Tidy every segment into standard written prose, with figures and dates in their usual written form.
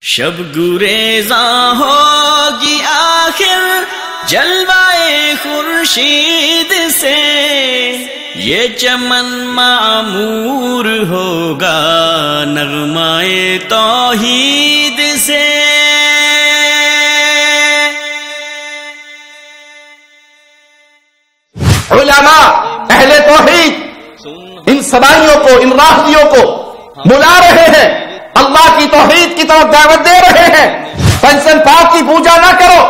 شب گریزاں ہوگی آخر جلوائے خورشید سے، یہ چمن معمور ہوگا نغمائے توحید سے۔ علماء اہل توحید ان سبائیوں کو، ان راہبیوں کو بلا رہے ہیں، اللہ کی توحید کی طرف دعوت دے رہے ہیں۔ پنجتن پاک کی پوجا نہ کرو،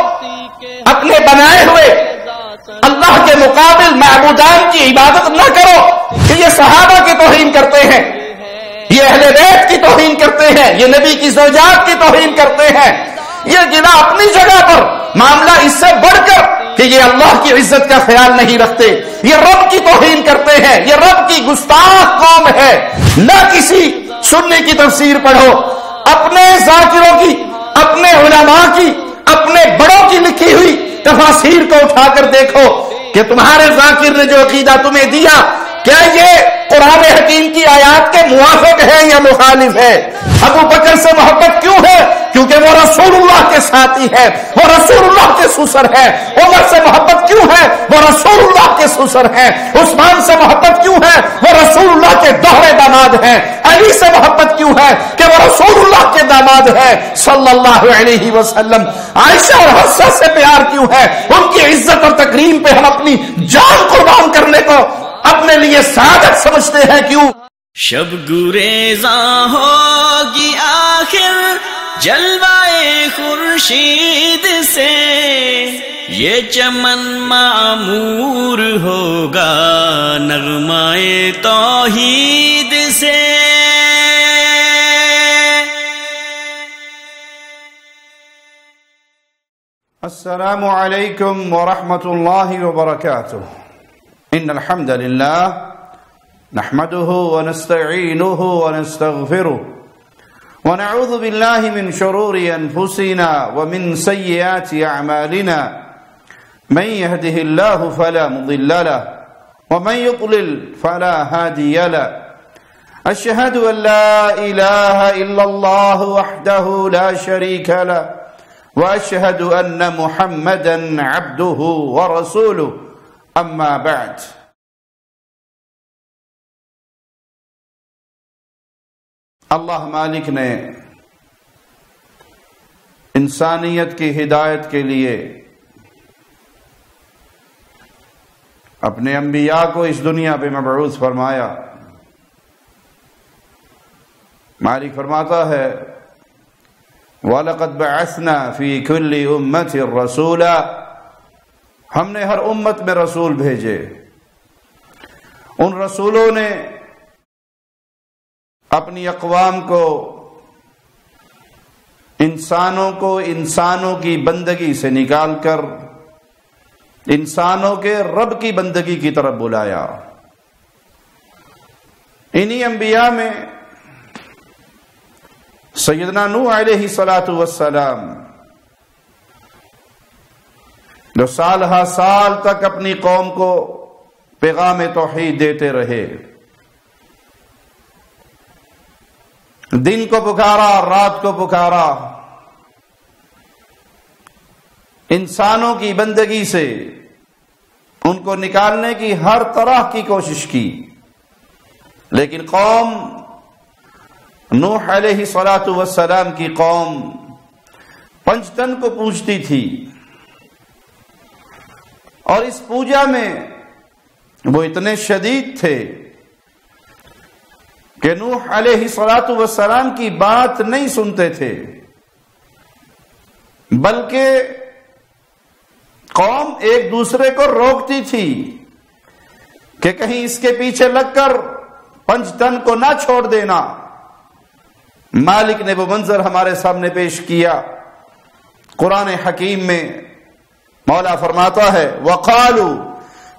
اپنے بنائے ہوئے اللہ کے مقابل معبودان کی عبادت نہ کرو کہ یہ صحابہ کی توہین کرتے ہیں، یہ اہل بیت کی توہین کرتے ہیں، یہ نبی کی زوجات کی توہین کرتے ہیں۔ یہ گنا اپنی جگہ پر، معاملہ اس سے بڑھ کر کہ یہ اللہ کی عزت کا خیال نہیں رکھتے، یہ رب کی توہین کرتے ہیں، یہ رب کی گستاخ قوم ہے۔ نہ کسی سنی کی تفسیر پڑھو، اپنے ذاکروں کی، اپنے علماء کی، اپنے بڑوں کی لکھی ہوئی تفاسیر کو اٹھا کر دیکھو کہ تمہارے ذاکر نے جو عقیدہ تمہیں دیا کیا یہ قرآن حکیم کی آیات کے موافق ہے یا مخالف ہے؟ ابو بکر سے محبت کیوں ہے؟ کیونکہ وہ رسول اللہ کے ساتھی ہے، وہ رسول اللہ کے سسر ہے۔ عمر سے محبت کیوں ہے؟ وہ رسول اللہ کے سسر ہے۔ عثمان سے محبت کیوں ہے؟ وہ رسول اللہ کے دوہرے داماد ہیں۔ علی سے محبت کیوں ہے؟ کہ وہ رسول اللہ کے داماد ہے صلی اللہ علیہ وسلم۔ عائشہ اور حفصہ سے پیار کیوں ہے؟ ان کی عزت اور تکریم پہ ہم اپنی جان قربان کرنے کو اپنے لیے سعادت سمجھتے ہیں۔ کیوں؟ شب گریزاں ہوگی آخر جلوائے خورشید سے، یہ چمن معمور ہوگا نغمائے توحید سے۔ السلام علیکم ورحمۃ اللہ وبرکاتہ۔ ان الحمد للہ نحمده ونستعینه ونستغفره ونعوذ بالله من شرور انفسنا ومن سيئات اعمالنا، من يهده الله فلا مضل له ومن يضلل فلا هادي له، اشهد ان لا اله الا الله وحده لا شريك له واشهد ان محمدا عبده ورسوله، اما بعد۔ اللہ مالک نے انسانیت کی ہدایت کے لیے اپنے انبیاء کو اس دنیا پہ مبعوث فرمایا۔ مالک فرماتا ہے وَلَقَدْ بَعَثْنَا فِي كُلِّ أُمَّةٍ رَسُولًا، ہم نے ہر امت میں رسول بھیجے۔ ان رسولوں نے اپنی اقوام کو، انسانوں کی بندگی سے نکال کر انسانوں کے رب کی بندگی کی طرف بلایا۔ انہی انبیاء میں سیدنا نوح علیہ السلام جو سال ہا سال تک اپنی قوم کو پیغام توحید دیتے رہے، دن کو پکارا، رات کو پکارا، انسانوں کی بندگی سے ان کو نکالنے کی ہر طرح کی کوشش کی، لیکن قوم نوح علیہ السلام کی قوم پنجتن کو پوجتی تھی، اور اس پوجا میں وہ اتنے شدید تھے کہ نوح علیہ السلام کی بات نہیں سنتے تھے، بلکہ قوم ایک دوسرے کو روکتی تھی کہ کہیں اس کے پیچھے لگ کر پنجتن کو نہ چھوڑ دینا۔ مالک نے وہ منظر ہمارے سامنے پیش کیا۔ قرآن حکیم میں مولا فرماتا ہے وَقَالُوا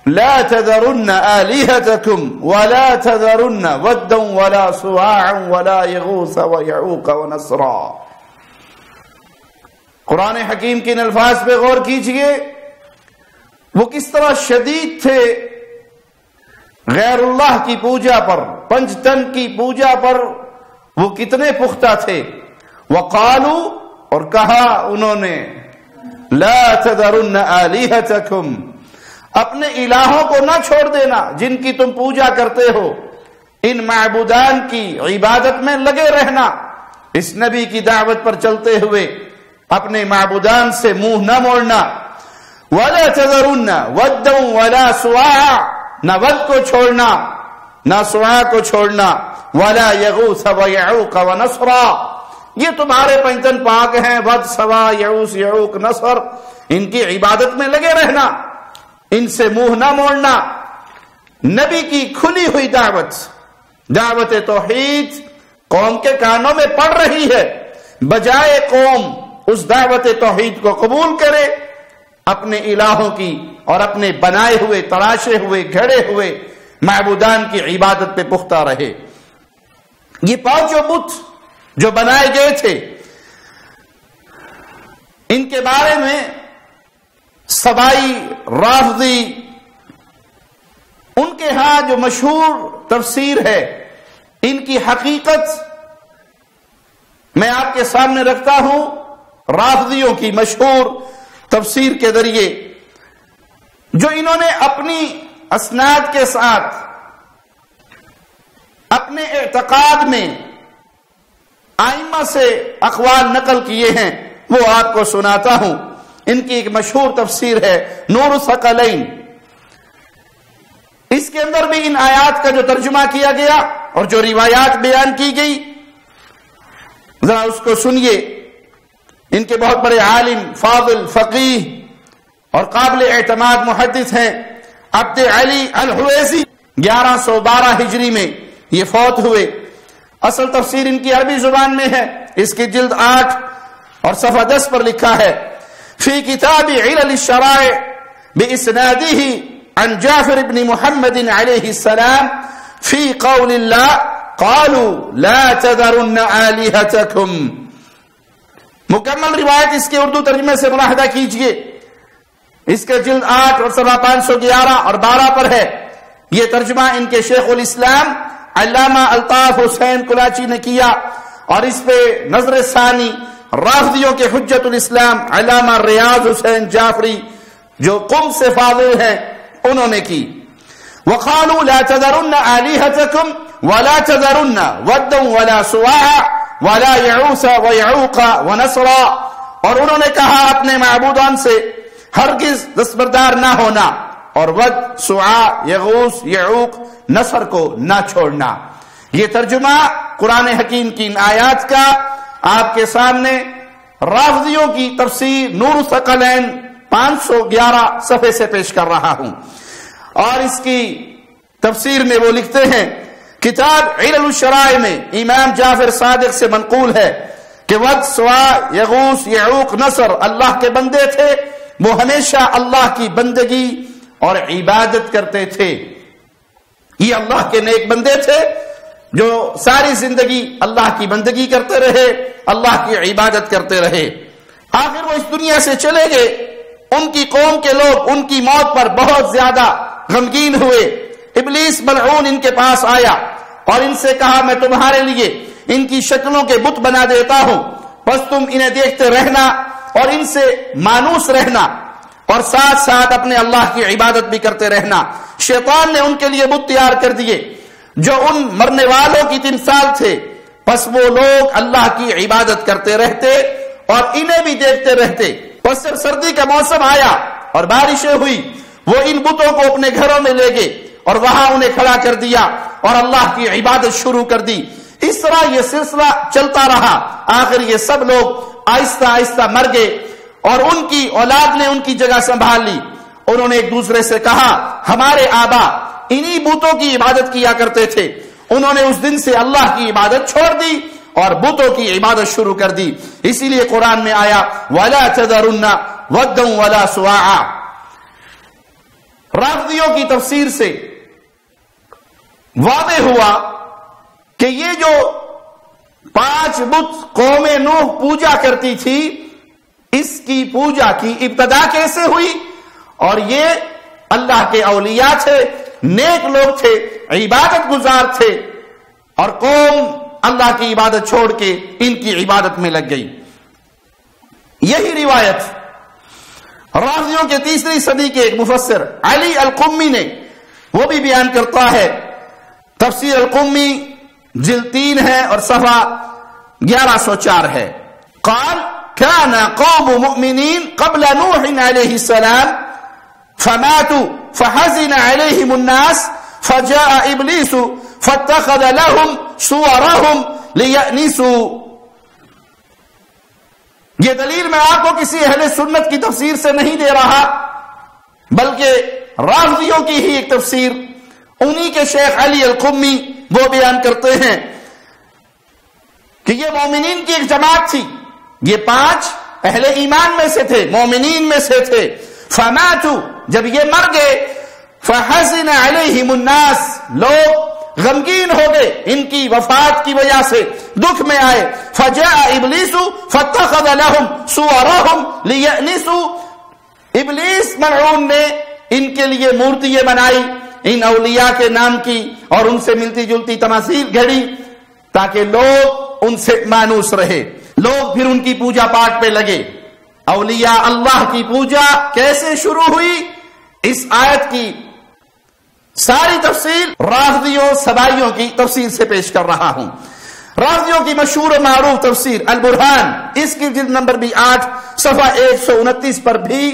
لا تذرن آلهتكم ولا تذرن ودا ولا سواعا ولا يغوث ويعوق ونسرا۔ قرآن حکیم کے ان الفاظ پہ غور کیجئے، وہ کس طرح شدید تھے غیر اللہ کی پوجا پر، پنجتن کی پوجا پر وہ کتنے پختہ تھے۔ وقالو اور کہا انہوں نے لا تذرن آلہتکم اپنے الہوں کو نہ چھوڑ دینا جن کی تم پوجا کرتے ہو، ان معبودان کی عبادت میں لگے رہنا، اس نبی کی دعوت پر چلتے ہوئے اپنے معبودان سے منہ نہ موڑنا۔ وَلَا تَذَرُنَّ وَدًّا وَلَا سُوَاعًا نہ ود کو چھوڑنا نہ سواع کو چھوڑنا، وَلَا يَغُوثَ وَيَعُوقَ وَنَصْرًا یہ تمہارے پنجتن پاک ہیں، ود، سواع، یعوث، یعوق، نصر، ان کی عبادت میں لگے رہنا، ان سے منہ نہ موڑنا۔ نبی کی کھلی ہوئی دعوت توحید قوم کے کانوں میں پڑ رہی ہے، بجائے قوم اس دعوت توحید کو قبول کرے، اپنے الہوں کی اور اپنے بنائے ہوئے، تراشے ہوئے، گھڑے ہوئے معبودان کی عبادت پہ پختہ رہے۔ یہ پانچوں بت جو بنائے گئے تھے، ان کے بارے میں سبائی، رافضی، ان کے ہاں جو مشہور تفسیر ہے، ان کی حقیقت میں آپ کے سامنے رکھتا ہوں۔ رافضیوں کی مشہور تفسیر کے ذریعے جو انہوں نے اپنی اسناد کے ساتھ اپنے اعتقاد میں ائمہ سے اقوال نقل کیے ہیں، وہ آپ کو سناتا ہوں۔ ان کی ایک مشہور تفسیر ہے نور الثقلین، اس کے اندر بھی ان آیات کا جو ترجمہ کیا گیا اور جو روایات بیان کی گئی، ذرا اس کو سنیے۔ ان کے بہت بڑے عالم، فاضل، فقیہ اور قابل اعتماد محدث ہیں عبد علی الحویزی، 1112 ہجری میں یہ فوت ہوئے۔ اصل تفسیر ان کی عربی زبان میں ہے، اس کی جلد 8 اور صفحہ 10 پر لکھا ہے فی کتاب علل الشرائع باسنادہ عن جعفر بن محمد علیہ السلام فی قول اللہ قالوا لا تذرن آلہتکم۔ مکمل روایت اس کے اردو ترجمے سے ملاحظہ کیجئے، اس کے جلد 8 اور صفحہ 511 اور 12 پر ہے۔ یہ ترجمہ ان کے شیخ الاسلام علامہ الطاف حسین کلاچی نے کیا، اور اس پہ نظر ثانی رافضیوں کے حجت الاسلام علامہ ریاض حسین جعفری جو قم سے فاضل ہیں انہوں نے کی۔ وقالوا لا تذرن آلہتکم ولا تذرن ودا ولا سواعا ولا يعوث ويعوق ونسرا، اور انہوں نے کہا اپنے معبودان سے ہرگز دستبردار نہ ہونا، اور ود، سواع، یغوث، یعوق، نصر کو نہ چھوڑنا۔ یہ ترجمہ قرآن حکیم کی ان آیات کا آپ کے سامنے رافضیوں کی تفسیر نور الثقلین 511 صفحے سے پیش کر رہا ہوں۔ اور اس کی تفسیر میں وہ لکھتے ہیں، کتاب علل الشرائع میں امام جعفر صادق سے منقول ہے کہ ود، سواع، یغوث، یعوق، نصر اللہ کے بندے تھے، وہ ہمیشہ اللہ کی بندگی اور عبادت کرتے تھے۔ یہ اللہ کے نیک بندے تھے جو ساری زندگی اللہ کی بندگی کرتے رہے، اللہ کی عبادت کرتے رہے۔ آخر وہ اس دنیا سے چلے گئے، ان کی قوم کے لوگ ان کی موت پر بہت زیادہ غمگین ہوئے۔ ابلیس ملعون ان کے پاس آیا اور ان سے کہا میں تمہارے لیے ان کی شکلوں کے بت بنا دیتا ہوں، بس تم انہیں دیکھتے رہنا اور ان سے مانوس رہنا، اور ساتھ ساتھ اپنے اللہ کی عبادت بھی کرتے رہنا۔ شیطان نے ان کے لیے بت تیار کر دیے جو ان مرنے والوں کی تمثال تھے، پس وہ لوگ اللہ کی عبادت کرتے رہتے اور انہیں بھی دیکھتے رہتے۔ پس جب سردی کا موسم آیا اور بارشیں ہوئی، وہ ان بتوں کو اپنے گھروں میں لے گئے اور وہاں انہیں کھڑا کر دیا اور اللہ کی عبادت شروع کر دی۔ اس طرح یہ سلسلہ چلتا رہا، آخر یہ سب لوگ آہستہ آہستہ مر گئے اور ان کی اولاد نے ان کی جگہ سنبھال لی۔ انہوں نے ایک دوسرے سے کہا ہمارے آبا انہی بتوں کی عبادت کیا کرتے تھے، انہوں نے اس دن سے اللہ کی عبادت چھوڑ دی اور بتوں کی عبادت شروع کر دی۔ اسی لیے قرآن میں آیا وَلَا تَذَرُنَّ وَدًّا وَلَا سُوَاعًا۔ رافضیوں کی تفسیر سے واضح ہوا کہ یہ جو 5 بت قوم نوح پوجا کرتی تھی، اس کی پوجا کی ابتدا کیسے ہوئی، اور یہ اللہ کے اولیاء تھے، نیک لوگ تھے، عبادت گزار تھے، اور قوم اللہ کی عبادت چھوڑ کے ان کی عبادت میں لگ گئی۔ یہی روایت رافضیوں کے تیسری صدی کے ایک مفسر علی القمی نے وہ بھی بیان کرتا ہے۔ تفسیر القمی جلد 3 ہے اور صفحہ 1104 ہے۔ قال كان قوم مؤمنين قبل نوح عليه السلام فماتوا فحزن عليهم الناس فجاء إبليس فاتخذ لهم صورهم ليأنسوا۔ یہ دلیل میں آپ کو کسی اہل سنت کی تفسیر سے نہیں دے رہا، بلکہ رافضیوں کی ہی ایک تفسیر انہی کے شیخ علی القمی وہ بیان کرتے ہیں کہ یہ مومنین کی ایک جماعت تھی، یہ 5 اہل ایمان میں سے تھے، مومنین میں سے تھے۔ فماتوا، جب یہ مر گئے، فحزن علیہم الناس، لوگ غمگین ہو گئے ان کی وفات کی وجہ سے، دکھ میں آئے۔ فجاء ابلیس فاتخذ لهم صورهم ليأنسوا، ابلیس ملعون نے ان کے لیے مورتیاں بنائی ان اولیاء کے نام کی اور ان سے ملتی جلتی تماثیل گھڑی تاکہ لوگ ان سے مانوس رہے، لوگ پھر ان کی پوجا پاٹ پہ لگے۔ اولیاء اللہ کی پوجا کیسے شروع ہوئی، اس آیت کی ساری تفصیل رافضیوں سبائیوں کی تفسیر سے پیش کر رہا ہوں۔ رافضیوں کی مشہور و معروف تفسیر البرہان، اس کی جلد نمبر بھی 8 صفحہ 129 پر بھی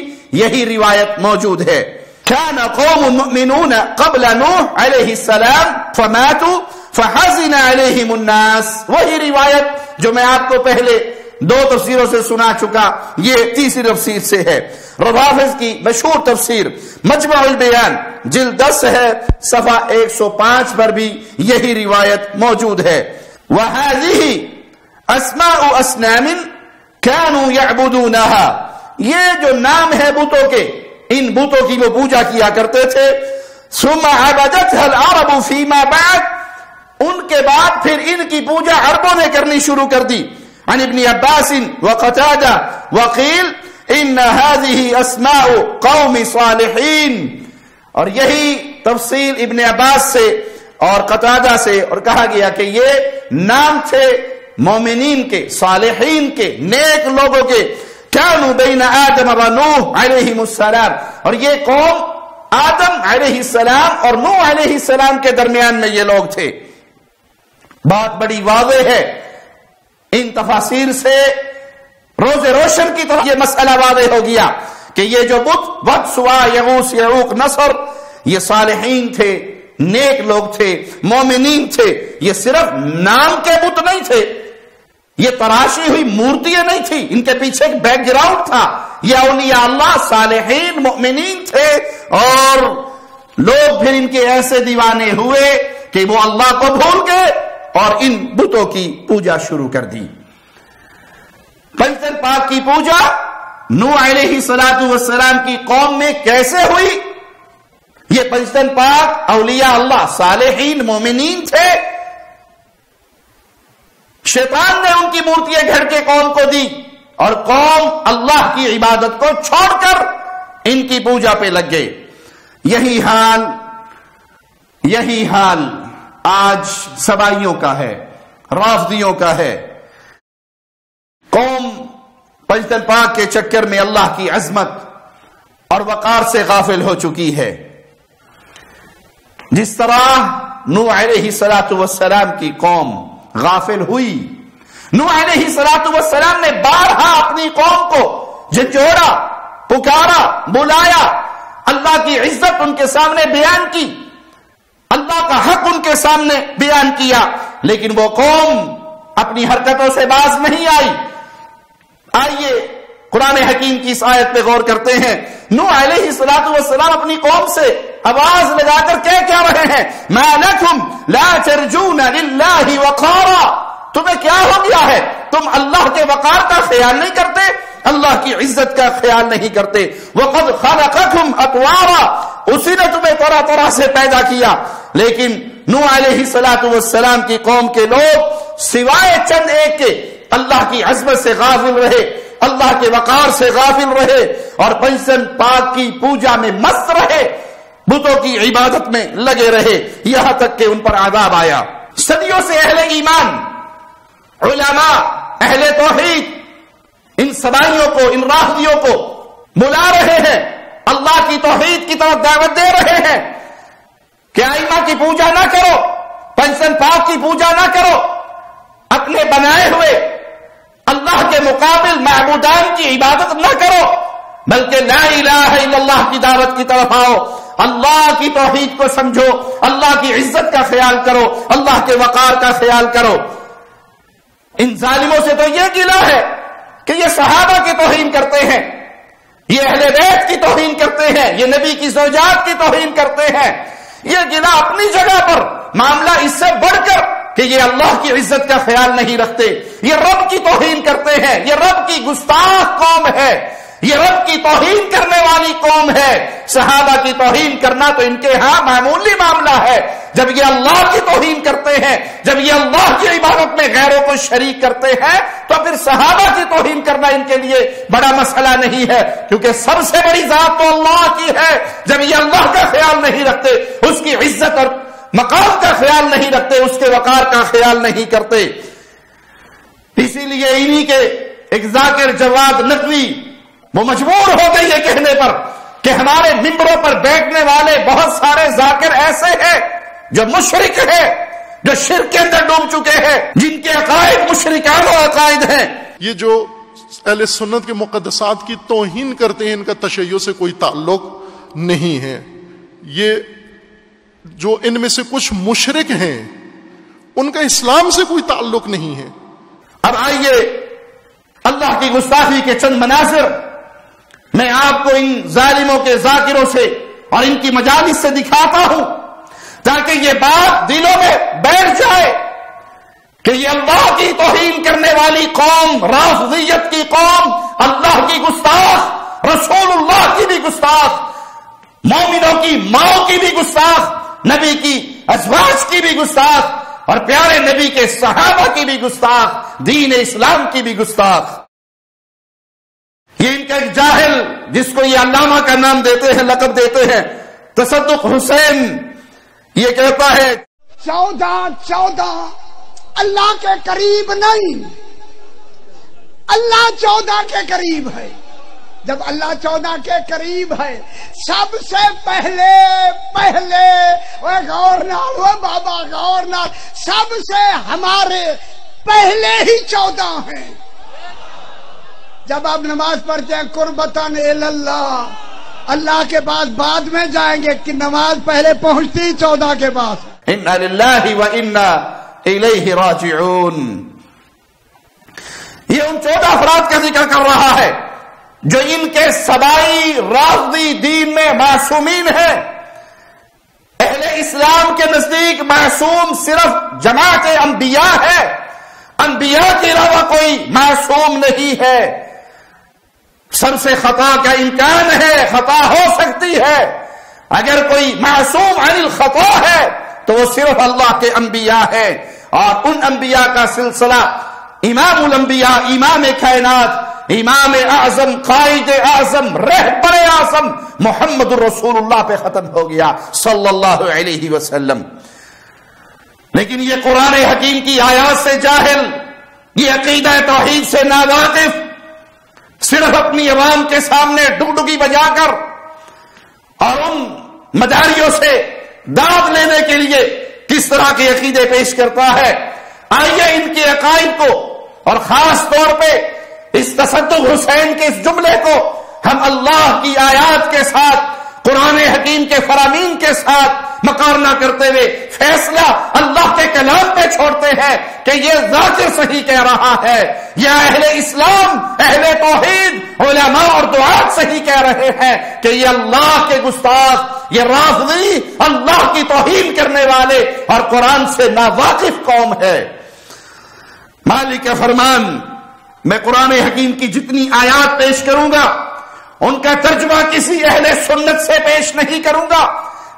یہی روایت موجود ہے۔ كان قوم مؤمنون قبل نوح علیہ السلام فماتوا فحزن علیہم الناس، وہی روایت جو میں آپ کو پہلے 2 تفسیروں سے سنا چکا، یہ تیسری تفسیر سے ہے۔ رافض کی مشہور تفسیر مجمع البیان جلد 10 ہے، صفحہ 105 پر بھی یہی روایت موجود ہے۔ وَهَذِهِ أَسْمَاءُ أَصْنَامٍ كَانُوا يَعْبُدُونَهَا، یہ جو نام ہے بتوں کے، ان بتوں کی وہ پوجا کیا کرتے تھے۔ ثُمَّ عَبَدَتْهَا الْعَرَبُ فِيمَا بَعْدَ، ان کے بعد پھر ان کی پوجا عربوں نے کرنی شروع کر دی۔ عن ابن عباس وقتادہ وقیل ان هذه اسماء قوم صالحین، اور یہی تفصیل ابن عباس سے اور قتادہ سے، اور کہا گیا کہ یہ نام تھے مومنین کے، صالحین کے، نیک لوگوں کے۔ كانوا بین آدم و نوح علیہم السلام، اور یہ قوم آدم علیہ السلام اور نوح علیہ السلام کے درمیان میں یہ لوگ تھے۔ بات بڑی واضح ہے، ان تفاسیر سے روز روشن کی طرح یہ مسئلہ واضح ہو گیا کہ یہ جو بت ود، سوا، یغوث، یعوق، نصر، یہ صالحین تھے، نیک لوگ تھے، مومنین تھے۔ یہ صرف نام کے بت نہیں تھے، یہ تراشی ہوئی مورتیاں نہیں تھی، ان کے پیچھے ایک بیک گراؤنڈ تھا۔ یہ اولیاء اللہ، صالحین، مؤمنین تھے، اور لوگ پھر ان کے ایسے دیوانے ہوئے کہ وہ اللہ کو بھول گئے اور ان بتوں کی پوجا شروع کر دی۔ پنجتن پاک کی پوجا نوح علیہ السلام کی قوم میں کیسے ہوئی؟ یہ پنجتن پاک اولیاء اللہ، صالحین، مومنین تھے، شیطان نے ان کی مورتیاں گھڑ کے قوم کو دی، اور قوم اللہ کی عبادت کو چھوڑ کر ان کی پوجا پہ لگ گئے۔ یہی حال آج سبائیوں کا ہے، رافضیوں کا ہے۔ قوم پنجتن پاک کے چکر میں اللہ کی عظمت اور وقار سے غافل ہو چکی ہے، جس طرح نوح علیہ السلام کی قوم غافل ہوئی۔ نوح علیہ السلام نے بارہا اپنی قوم کو جھنجھوڑا، پکارا، بلایا، اللہ کی عزت ان کے سامنے بیان کی، اللہ کا حق ان کے سامنے بیان کیا، لیکن وہ قوم اپنی حرکتوں سے باز نہیں آئی۔ آئیے قرآن حکیم کی اس آیت پہ غور کرتے ہیں۔ نوح علیہ السلام اپنی قوم سے آواز لگا کر کیا رہے ہیں؟ ما لکم لا ترجون للہ وقارا، تمہیں کیا ہو گیا ہے؟ تم اللہ کے وقار کا خیال نہیں کرتے، اللہ کی عزت کا خیال نہیں کرتے۔ وقد خلقکم اطوارا، اسی نے تمہیں طرح طرح سے پیدا کیا۔ لیکن نوح علیہ السلام کی قوم کے لوگ سوائے چند ایک کے اللہ کی عظمت سے غافل رہے، اللہ کے وقار سے غافل رہے، اور پنجتن پاک کی پوجا میں مست رہے، بتوں کی عبادت میں لگے رہے، یہاں تک کہ ان پر عذاب آیا۔ صدیوں سے اہل ایمان علماء اہل توحید ان سبائیوں کو، ان راہدیوں کو بلا رہے ہیں، اللہ کی توحید کی طرف دعوت دے رہے ہیں کہ ائمہ کی پوجا نہ کرو، پنجتن پاک کی پوجا نہ کرو، اپنے بنائے ہوئے اللہ کے مقابل معبودان کی عبادت نہ کرو، بلکہ لا الہ الا اللہ کی دعوت کی طرف آؤ، اللہ کی توحید کو سمجھو، اللہ کی عزت کا خیال کرو، اللہ کے وقار کا خیال کرو۔ ان ظالموں سے تو یہ گلہ ہے کہ یہ صحابہ کی توہین کرتے ہیں، یہ اہل بیت کی توہین کرتے ہیں، یہ نبی کی زوجات کی توہین کرتے ہیں۔ یہ گلہ اپنی جگہ پر، معاملہ اس سے بڑھ کر کہ یہ اللہ کی عزت کا خیال نہیں رکھتے، یہ رب کی توہین کرتے ہیں، یہ رب کی گستاخ قوم ہے، یہ رب کی توہین کرنے والی قوم ہے۔ صحابہ کی توہین کرنا تو ان کے ہاں معمولی معاملہ ہے، جب یہ اللہ کی توہین کرتے ہیں، جب یہ اللہ کی عبادت میں غیروں کو شریک کرتے ہیں، تو پھر صحابہ کی توہین کرنا ان کے لیے بڑا مسئلہ نہیں ہے، کیونکہ سب سے بڑی ذات تو اللہ کی ہے۔ جب یہ اللہ کا خیال نہیں رکھتے، اس کی عزت اور مقام کا خیال نہیں رکھتے، اس کے وقار کا خیال نہیں کرتے، اسی لیے انہی کے ایک ذاکر جواد نقوی وہ مجبور ہو گئی یہ کہنے پر کہ ہمارے ممبروں پر بیٹھنے والے بہت سارے ذاکر ایسے ہیں جو مشرک ہیں، جو شرک کے اندر ڈوب چکے ہیں، جن کے عقائد مشرکانہ عقائد ہیں۔ یہ جو اہل سنت کے مقدسات کی توہین کرتے ہیں، ان کا تشیع سے کوئی تعلق نہیں ہے۔ یہ جو ان میں سے کچھ مشرک ہیں، ان کا اسلام سے کوئی تعلق نہیں ہے۔ اب آئیے اللہ کی گستاخی کے چند مناظر میں آپ کو ان ظالموں کے ذاکروں سے اور ان کی مجالس سے دکھاتا ہوں، تاکہ یہ بات دلوں میں بیٹھ جائے کہ یہ اللہ کی توہین کرنے والی قوم، رافضیت کی قوم، اللہ کی گستاخ، رسول اللہ کی بھی گستاخ، مومنوں کی ماں کی بھی گستاخ، نبی کی ازواج کی بھی گستاخ، اور پیارے نبی کے صحابہ کی بھی گستاخ، دین اسلام کی بھی گستاخ۔ یہ ان کا ایک جاہل جس کو یہ علامہ کا نام دیتے ہیں، لقب دیتے ہیں، تصدق حسین، یہ کہتا ہے 14 اللہ کے قریب نہیں، اللہ 14 کے قریب ہے۔ جب اللہ 14 کے قریب ہے، سب سے پہلے غور نال، وہ بابا غور نال، سب سے ہمارے پہلے ہی 14 ہیں۔ جب آپ نماز پڑھتے ہیں قربتاً اللہ، اللہ کے بعد بعد میں جائیں گے کہ نماز پہلے پہنچتی 14 کے بعد۔ انا للہ و انا الیہ راجعون۔ یہ ان 14 افراد کا ذکر کر رہا ہے جو ان کے سبائی رافضی دین میں معصومین ہیں۔ اہل اسلام کے نزدیک معصوم صرف جماعت انبیاء ہے، انبیاء کے علاوہ کوئی معصوم نہیں ہے۔ سب سے خطا کا امکان ہے، خطا ہو سکتی ہے، اگر کوئی معصوم عن الخطا ہے تو وہ صرف اللہ کے انبیاء ہے، اور ان انبیاء کا سلسلہ امام الانبیاء، امام کائنات، امام اعظم، قائد اعظم، رہبر اعظم محمد الرسول اللہ پہ ختم ہو گیا صلی اللہ علیہ وسلم۔ لیکن یہ قرآن حکیم کی آیات سے جاہل، یہ عقیدہ توحید سے ناواقف، صرف اپنی عوام کے سامنے ڈگڈگی بجا کر اور ان مداریوں سے داد لینے کے لیے کس طرح کے عقیدے پیش کرتا ہے۔ آئیے ان کے عقائد کو اور خاص طور پہ اس تصدق حسین کے اس جملے کو ہم اللہ کی آیات کے ساتھ، قرآن حکیم کے فرامین کے ساتھ مقارنہ کرتے ہوئے فیصلہ اللہ کے کلام پہ چھوڑتے ہیں کہ یہ ذاکر صحیح کہہ رہا ہے، یا اہل اسلام، اہل توحید، علماء اور دعات صحیح کہہ رہے ہیں کہ یہ اللہ کے گستاخ، یہ رافضی، اللہ کی توہین کرنے والے اور قرآن سے ناواقف قوم ہے۔ مالک کا فرمان، میں قرآن حکیم کی جتنی آیات پیش کروں گا ان کا ترجمہ کسی اہل سنت سے پیش نہیں کروں گا،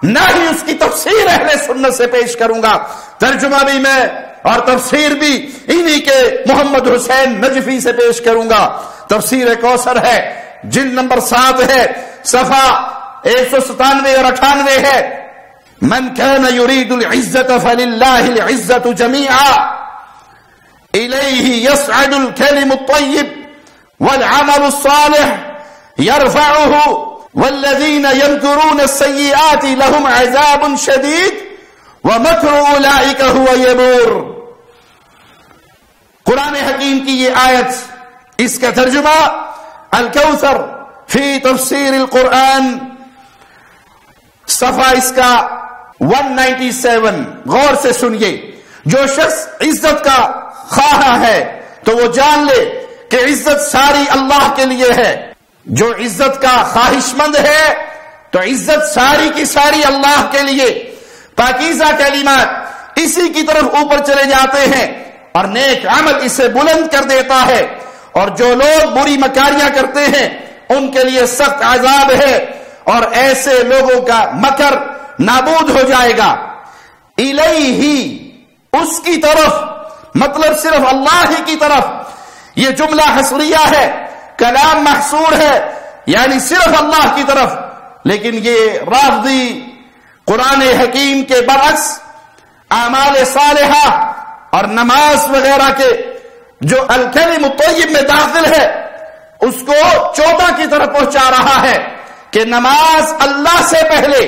نہ ہی اس کی تفسیر اہل سنت سے پیش کروں گا۔ ترجمہ بھی میں اور تفسیر بھی انہی کے محمد حسین نجفی سے پیش کروں گا۔ تفسیر کوثر ہے، جلد نمبر 7 ہے، صفحہ 197 اور 98 ہے۔ من كان يريد العزة فلله العزة جميعا، إليه يصعد الكلم الطيب والعمل الصالح يرفعه والذين يمكرون السيئات لهم عذاب شديد ومكر أولئك هو يبور. قرآن حکیم کی یہ آیت، اس کا ترجمہ الکوثر فی تفسیر القرآن، صفحہ اس کا 197. غور سے سنیے. جو شخص عزت کا خواہاں ہے تو وہ جان لے کہ عزت ساری اللہ کے لیے ہے. جو عزت کا خواہش مند ہے تو عزت ساری کی ساری اللہ کے لیے. پاکیزہ کلمات اسی کی طرف اوپر چلے جاتے ہیں اور نیک عمل اسے بلند کر دیتا ہے. اور جو لوگ بری مکاریاں کرتے ہیں ان کے لیے سخت عذاب ہے اور ایسے لوگوں کا مکر نابود ہو جائے گا. الیہ، اس کی طرف، مطلب صرف اللہ ہی کی طرف. یہ جملہ حصریہ ہے، کلام محصور ہے، یعنی صرف اللہ کی طرف. لیکن یہ رافضی قرآن حکیم کے برعکس اعمال صالحہ اور نماز وغیرہ کے جو الکلم الطیب میں داخل ہے اس کو 14 کی طرف پہنچا رہا ہے کہ نماز اللہ سے پہلے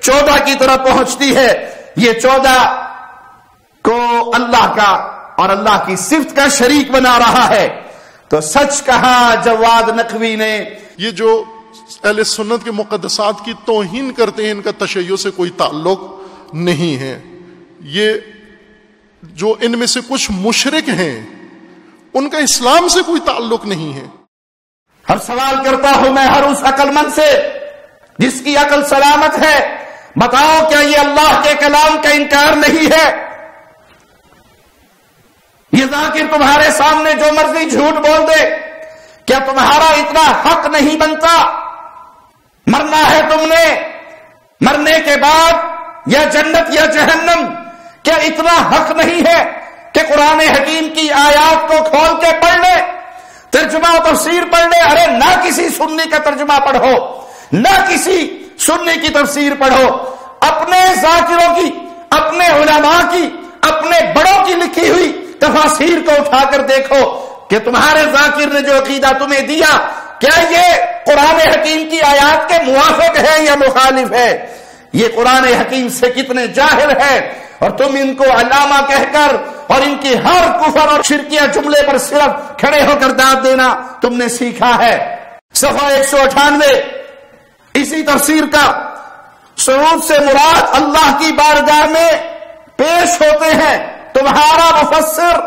14 کی طرف پہنچتی ہے. یہ 14 کو اللہ کا اور اللہ کی صفت کا شریک بنا رہا ہے. تو سچ کہا جواد نقوی نے. یہ جو اہل سنت کے مقدسات کی توہین کرتے ہیں ان کا تشیع سے کوئی تعلق نہیں ہے. یہ جو ان میں سے کچھ مشرک ہیں ان کا اسلام سے کوئی تعلق نہیں ہے. ہر سوال کرتا ہوں میں ہر اس عقل مند سے جس کی عقل سلامت ہے، بتاؤ کیا یہ اللہ کے کلام کا انکار نہیں ہے؟ یہ ذاکر تمہارے سامنے جو مرضی جھوٹ بول دے، کیا تمہارا اتنا حق نہیں بنتا؟ مرنا ہے تم نے، مرنے کے بعد یا جنت یا جہنم، کیا اتنا حق نہیں ہے کہ قرآن حکیم کی آیات کو کھول کے پڑھ لے، ترجمہ و تفسیر پڑھ لے؟ ارے نہ کسی سنی کا ترجمہ پڑھو، نہ کسی سنی کی تفسیر پڑھو، اپنے ذاکروں کی، اپنے علماء کی، اپنے بڑوں کی لکھی ہوئی تفاسیر کو اٹھا کر دیکھو کہ تمہارے ذاکر نے جو عقیدہ تمہیں دیا کیا یہ قرآن حکیم کی آیات کے موافق ہے یا مخالف ہے؟ یہ قرآن حکیم سے کتنے جاہل ہے اور تم ان کو علامہ کہہ کر اور ان کی ہر کفر اور شرکیہ جملے پر صرف کھڑے ہو کر داد دینا تم نے سیکھا ہے. صفحہ 198 اسی تفسیر کا، سعود سے مراد اللہ کی بارگاہ میں پیش ہوتے ہیں تمہارا مفسر.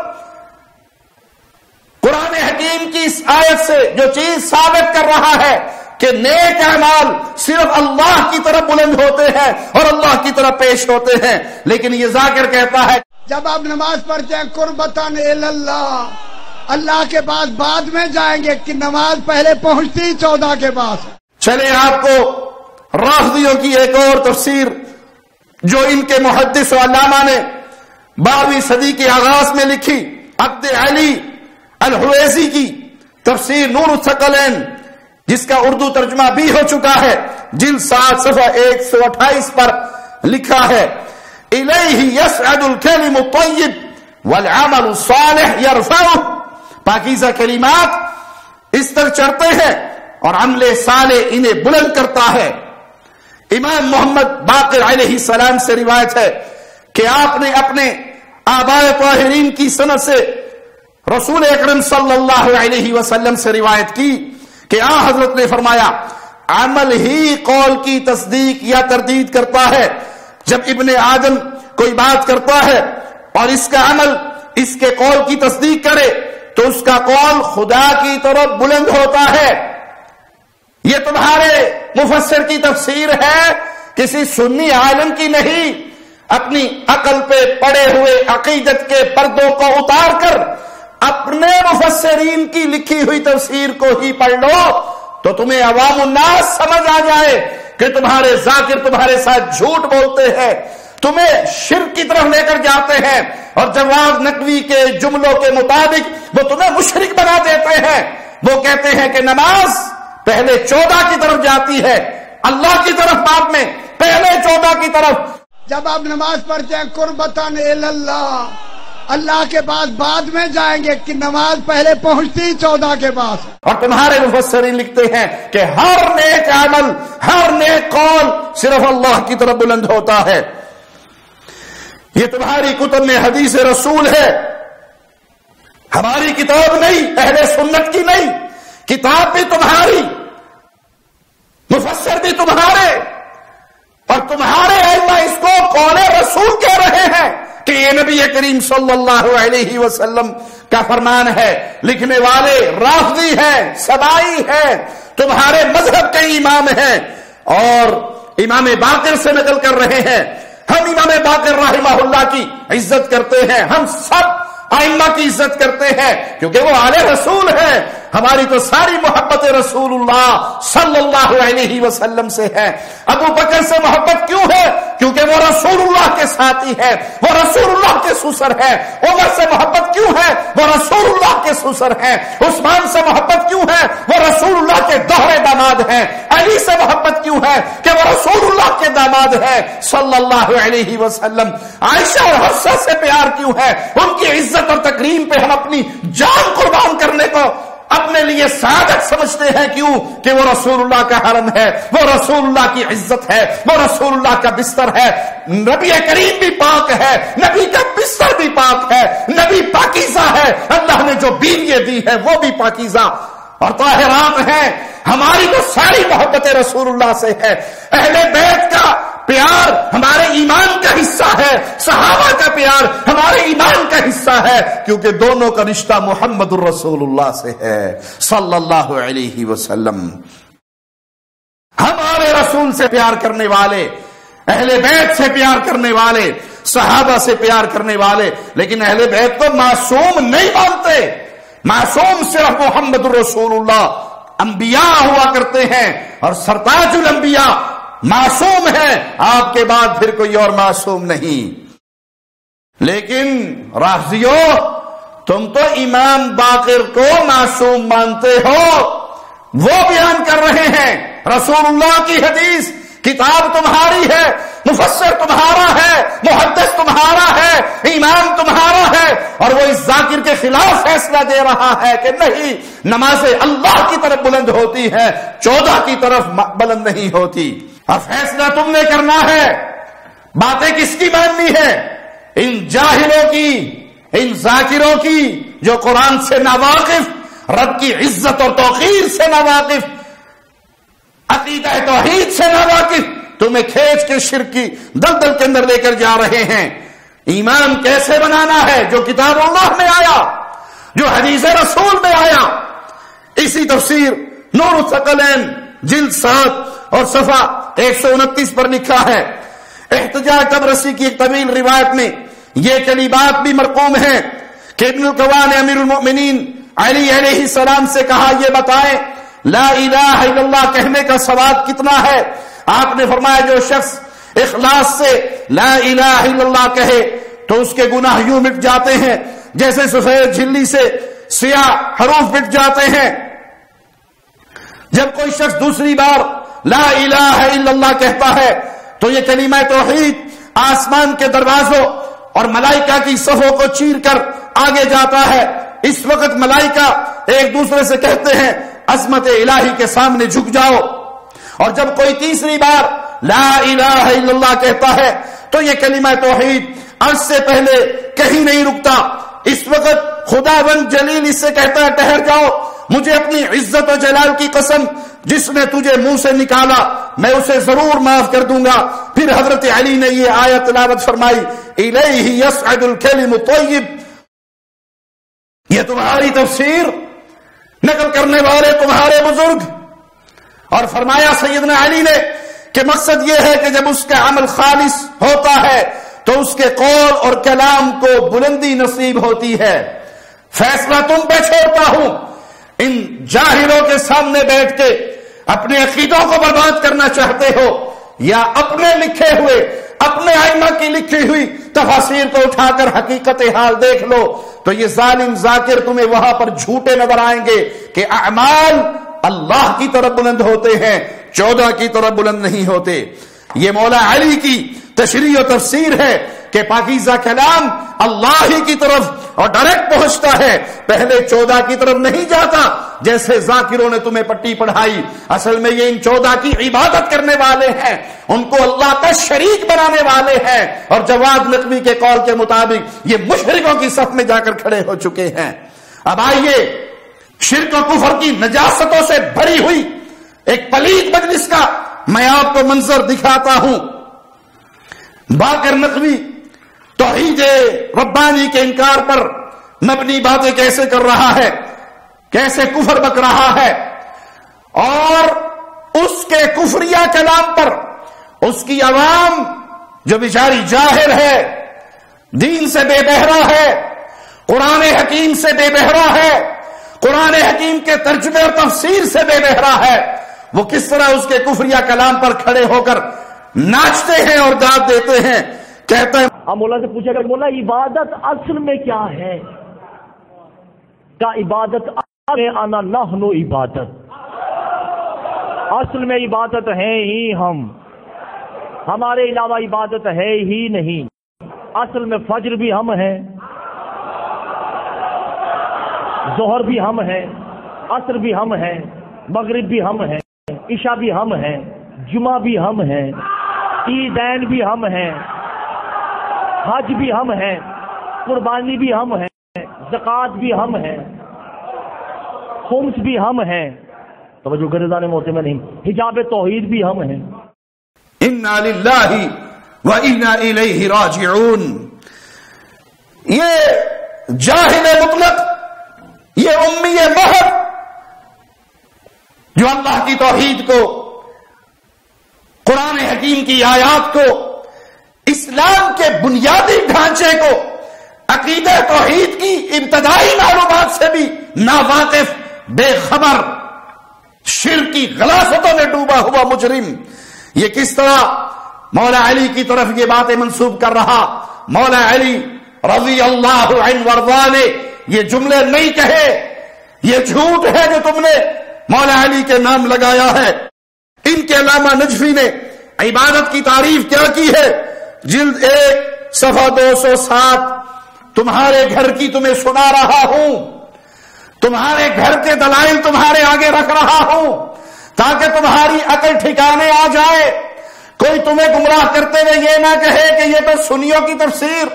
قرآن حکیم کی اس آیت سے جو چیز ثابت کر رہا ہے کہ نیک اعمال صرف اللہ کی طرف بلند ہوتے ہیں اور اللہ کی طرف پیش ہوتے ہیں. لیکن یہ ذاکر کہتا ہے جب آپ نماز پڑھتے ہیں قربتاً اللہ، اللہ کے پاس بعد میں جائیں گے کہ نماز پہلے پہنچتی 14 کے پاس. چلے آپ کو رافضیوں کی ایک اور تفسیر جو ان کے محدث و علامہ نے 12ویں صدی کے آغاز میں لکھی، عبد علی الحویزی کی تفسیر نور الثقلین، جس کا اردو ترجمہ بھی ہو چکا ہے، جلد 7 صفحہ 128 پر لکھا ہے الیہ یصعد الکلم الطیب والعمل الصالح یرفعہ. پاکیزہ کلمات اس تک چڑھتے ہیں اور عمل صالح انہیں بلند کرتا ہے. امام محمد باقر علیہ السلام سے روایت ہے کہ آپ نے اپنے آبائے طاہرین کی سند سے رسول اکرم صلی اللہ علیہ وسلم سے روایت کی کہ حضرت نے فرمایا عمل ہی قول کی تصدیق یا تردید کرتا ہے. جب ابن آدم کوئی بات کرتا ہے اور اس کا عمل اس کے قول کی تصدیق کرے تو اس کا قول خدا کی طرف بلند ہوتا ہے. یہ تمہارے مفسر کی تفسیر ہے، کسی سنی عالم کی نہیں. اپنی عقل پہ پڑے ہوئے عقیدت کے پردوں کو اتار کر اپنے مفسرین کی لکھی ہوئی تفسیر کو ہی پڑھ لو تو تمہیں عوام الناس سمجھ آ جائے کہ تمہارے ذاکر تمہارے ساتھ جھوٹ بولتے ہیں، تمہیں شرک کی طرف لے کر جاتے ہیں اور جواد نقوی کے جملوں کے مطابق وہ تمہیں مشرک بنا دیتے ہیں. وہ کہتے ہیں کہ نماز پہلے 14 کی طرف جاتی ہے، اللہ کی طرف بعد میں، پہلے 14 کی طرف. جب آپ نماز پڑھتے ہیں قربتاً اللہ، اللہ کے پاس بعد میں جائیں گے کہ نماز پہلے پہنچتی 14 کے پاس. اور تمہارے مفسرین لکھتے ہیں کہ ہر نیک عمل، ہر نیک قول صرف اللہ کی طرف بلند ہوتا ہے. یہ تمہاری کتب میں حدیث رسول ہے، ہماری کتاب نہیں، اہل سنت کی نہیں. کتاب بھی تمہاری، مفسر بھی تمہارے، اور تمہارے ائمہ اس کو قول رسول کہہ رہے ہیں کہ یہ نبی کریم صلی اللہ علیہ وسلم کا فرمان ہے. لکھنے والے رافضی ہیں، سبائی ہیں، تمہارے مذہب کے امام ہیں اور امام باقر سے نقل کر رہے ہیں. ہم امام باقر رحمہ اللہ کی عزت کرتے ہیں، ہم سب ائمہ کی عزت کرتے ہیں کیونکہ وہ آل رسول ہیں. ہماری تو ساری محبت رسول اللہ صلی اللہ علیہ وسلم سے ہے. ابو بکر سے محبت کیوں ہے؟ کیونکہ وہ رسول اللہ کے ساتھی ہے، وہ رسول اللہ کے سسر ہے. عمر سے محبت کیوں ہے؟ وہ رسول اللہ کے سسر ہے. عثمان سے محبت کیوں ہے؟ وہ رسول اللہ کے دوہرے داماد ہیں. علی سے محبت کیوں ہے؟ کہ وہ رسول اللہ کے داماد ہے صلی اللہ علیہ وسلم. عائشہ اور حفصہ سے پیار کیوں ہے؟ ان کی عزت اور تکریم پہ ہم اپنی جان قربان کرنے کو اپنے لیے سعادت سمجھتے ہیں. کیوں؟ کہ وہ رسول اللہ کا حرم ہے، وہ رسول اللہ کی عزت ہے، وہ رسول اللہ کا بستر ہے. نبی کریم بھی پاک ہے، نبی کا بستر بھی پاک ہے، نبی پاکیزہ ہے. اللہ نے جو بیوی دی ہے وہ بھی پاکیزہ اور طاہرات ہیں. ہماری تو ساری محبت رسول اللہ سے ہے. اہل بیت کا پیار ہمارے ایمان کا حصہ ہے، صحابہ کا پیار ہمارے ایمان کا حصہ ہے، کیونکہ دونوں کا رشتہ محمد الرسول اللہ سے ہے صلی اللہ علیہ وسلم. ہمارے رسول سے پیار کرنے والے، اہل بیت سے پیار کرنے والے، صحابہ سے پیار کرنے والے، لیکن اہل بیت کو معصوم نہیں مانتے. معصوم صرف محمد الرسول اللہ. انبیاء ہوا کرتے ہیں اور سرتاج الانبیاء معصوم ہے، آپ کے بعد پھر کوئی اور معصوم نہیں. لیکن رافضیو، تم تو امام باقر کو معصوم مانتے ہو. وہ بیان کر رہے ہیں رسول اللہ کی حدیث، کتاب تمہاری ہے، مفسر تمہارا ہے، محدث تمہارا ہے، امام تمہارا ہے، اور وہ اس ذاکر کے خلاف فیصلہ دے رہا ہے کہ نہیں، نماز اللہ کی طرف بلند ہوتی ہے، 14 کی طرف بلند نہیں ہوتی. اب فیصلہ تم نے کرنا ہے. باتیں کس کی ماننی ہے؟ ان جاہلوں کی، ان ذاکروں کی جو قرآن سے ناواقف، رب کی عزت اور توقیر سے ناواقف، عقیدہ توحید سے ناواقف، تمہیں کھینچ کے شرک کی دلدل کے اندر لے کر جا رہے ہیں. ایمان کیسے بنانا ہے؟ جو کتاب اللہ میں آیا، جو حدیث رسول میں آیا. اسی تفسیر نور الثقلین جلد 7 اور صفحہ 129 پر لکھا ہے. احتجاج طبرسی کی ایک طویل روایت میں یہ کلمات بھی مرقوم ہیں کہ ابن القوا نے امیر المؤمنین علی علیہ السلام سے کہا یہ بتائیں لا الہ الا اللہ کہنے کا ثواب کتنا ہے؟ آپ نے فرمایا جو شخص اخلاص سے لا الہ الا اللہ کہے تو اس کے گناہ یوں مٹ جاتے ہیں جیسے سفید جھلی سے سیاہ حروف مٹ جاتے ہیں. جب کوئی شخص دوسری بار لا الہ الا اللہ کہتا ہے تو یہ کلمہ توحید آسمان کے دروازوں اور ملائکہ کی صفوں کو چیر کر آگے جاتا ہے. اس وقت ملائکہ ایک دوسرے سے کہتے ہیں عظمت الہی کے سامنے جھک جاؤ. اور جب کوئی تیسری بار لا الہ الا اللہ کہتا ہے تو یہ کلمہ توحید عرض سے پہلے کہیں نہیں رکتا. اس وقت خداوند جلیل اس سے کہتا ہے ٹھہر جاؤ، مجھے اپنی عزت و جلال کی قسم جس نے تجھے منہ سے نکالا میں اسے ضرور معاف کر دوں گا. پھر حضرت علی نے یہ آیت تلاوت فرمائی الیہ یصعد الکلم الطیب. یہ تمہاری تفسیر نقل کرنے والے تمہارے بزرگ، اور فرمایا سیدنا علی نے کہ مقصد یہ ہے کہ جب اس کا عمل خالص ہوتا ہے تو اس کے قول اور کلام کو بلندی نصیب ہوتی ہے. فیصلہ تم پہ چھوڑتا ہوں. ان جاہلوں کے سامنے بیٹھ کے اپنے عقیدوں کو برباد کرنا چاہتے ہو یا اپنے لکھے ہوئے، اپنے ائمہ کی لکھی ہوئی تفاسیر کو اٹھا کر حقیقت حال دیکھ لو تو یہ ظالم ذاکر تمہیں وہاں پر جھوٹے نظر آئیں گے کہ اعمال اللہ کی طرف بلند ہوتے ہیں، 14 کی طرف بلند نہیں ہوتے. یہ مولا علی کی تشریح و تفسیر ہے کہ پاکیزہ کلام اللہ ہی کی طرف اور ڈائریکٹ پہنچتا ہے، پہلے 14 کی طرف نہیں جاتا جیسے ذاکروں نے تمہیں پٹی پڑھائی۔ اصل میں یہ ان 14 کی عبادت کرنے والے ہیں، ان کو اللہ کا شریک بنانے والے ہیں، اور جواد نقوی کے قول کے مطابق یہ مشرکوں کی صف میں جا کر کھڑے ہو چکے ہیں۔ اب آئیے شرک و کفر کی نجاستوں سے بھری ہوئی ایک پلید مجلس کا میں آپ کو منظر دکھاتا ہوں۔ باقر نقوی توحید ربانی کے انکار پر مبنی باتیں کیسے کر رہا ہے، کیسے کفر بک رہا ہے، اور اس کے کفریہ کلام پر اس کی عوام جو بیچاری جاہل ہے، دین سے بے بہرا ہے، قرآن حکیم سے بے بہرا ہے، قرآن حکیم کے ترجمے اور تفسیر سے بے بہرا ہے، وہ کس طرح اس کے کفریہ کلام پر کھڑے ہو کر ناچتے ہیں اور داد دیتے ہیں۔ کہتے ہیں ہم مولا سے پوچھا کہ مولا عبادت اصل میں کیا ہے؟ کا عبادت آنا نحن عبادت، اصل میں عبادت ہے ہی ہم، ہمارے علاوہ عبادت ہے ہی نہیں۔ اصل میں فجر بھی ہم ہیں، ظہر بھی ہم ہیں، عصر بھی ہم ہیں، مغرب بھی ہم ہیں، عشاء بھی ہم ہیں، جمعہ بھی ہم ہیں، عیدین بھی ہم ہیں، حج بھی ہم ہیں، قربانی بھی ہم ہیں، زکوٰۃ بھی ہم ہیں، خمس بھی ہم ہیں، توجہ گردان موتے میں نہیں، حجاب توحید بھی ہم ہیں۔ انا للہ و انا الیہ راجعون۔ یہ جاہل مطلق، یہ امی محض جو اللہ کی توحید کو، قرآن حکیم کی آیات کو، اسلام کے بنیادی ڈھانچے کو، عقیدہ توحید کی ابتدائی معلومات سے بھی ناواقف، بے خبر، شرک کی غلافتوں میں ڈوبا ہوا مجرم، یہ کس طرح مولا علی کی طرف یہ باتیں منسوب کر رہا؟ مولا علی رضی اللہ عنہ وارضا نے یہ جملے نہیں کہے، یہ جھوٹ ہے جو تم نے مولا علی کے نام لگایا ہے۔ ان کے علامہ نجفی نے عبادت کی تعریف کیا کی ہے؟ جلد 1 صفحہ 207، تمہارے گھر کی تمہیں سنا رہا ہوں، تمہارے گھر کے دلائل تمہارے آگے رکھ رہا ہوں تاکہ تمہاری عقل ٹھکانے آ جائے، کوئی تمہیں گمراہ کرتے ہوئے یہ نہ کہے کہ یہ تو سنیوں کی تفسیر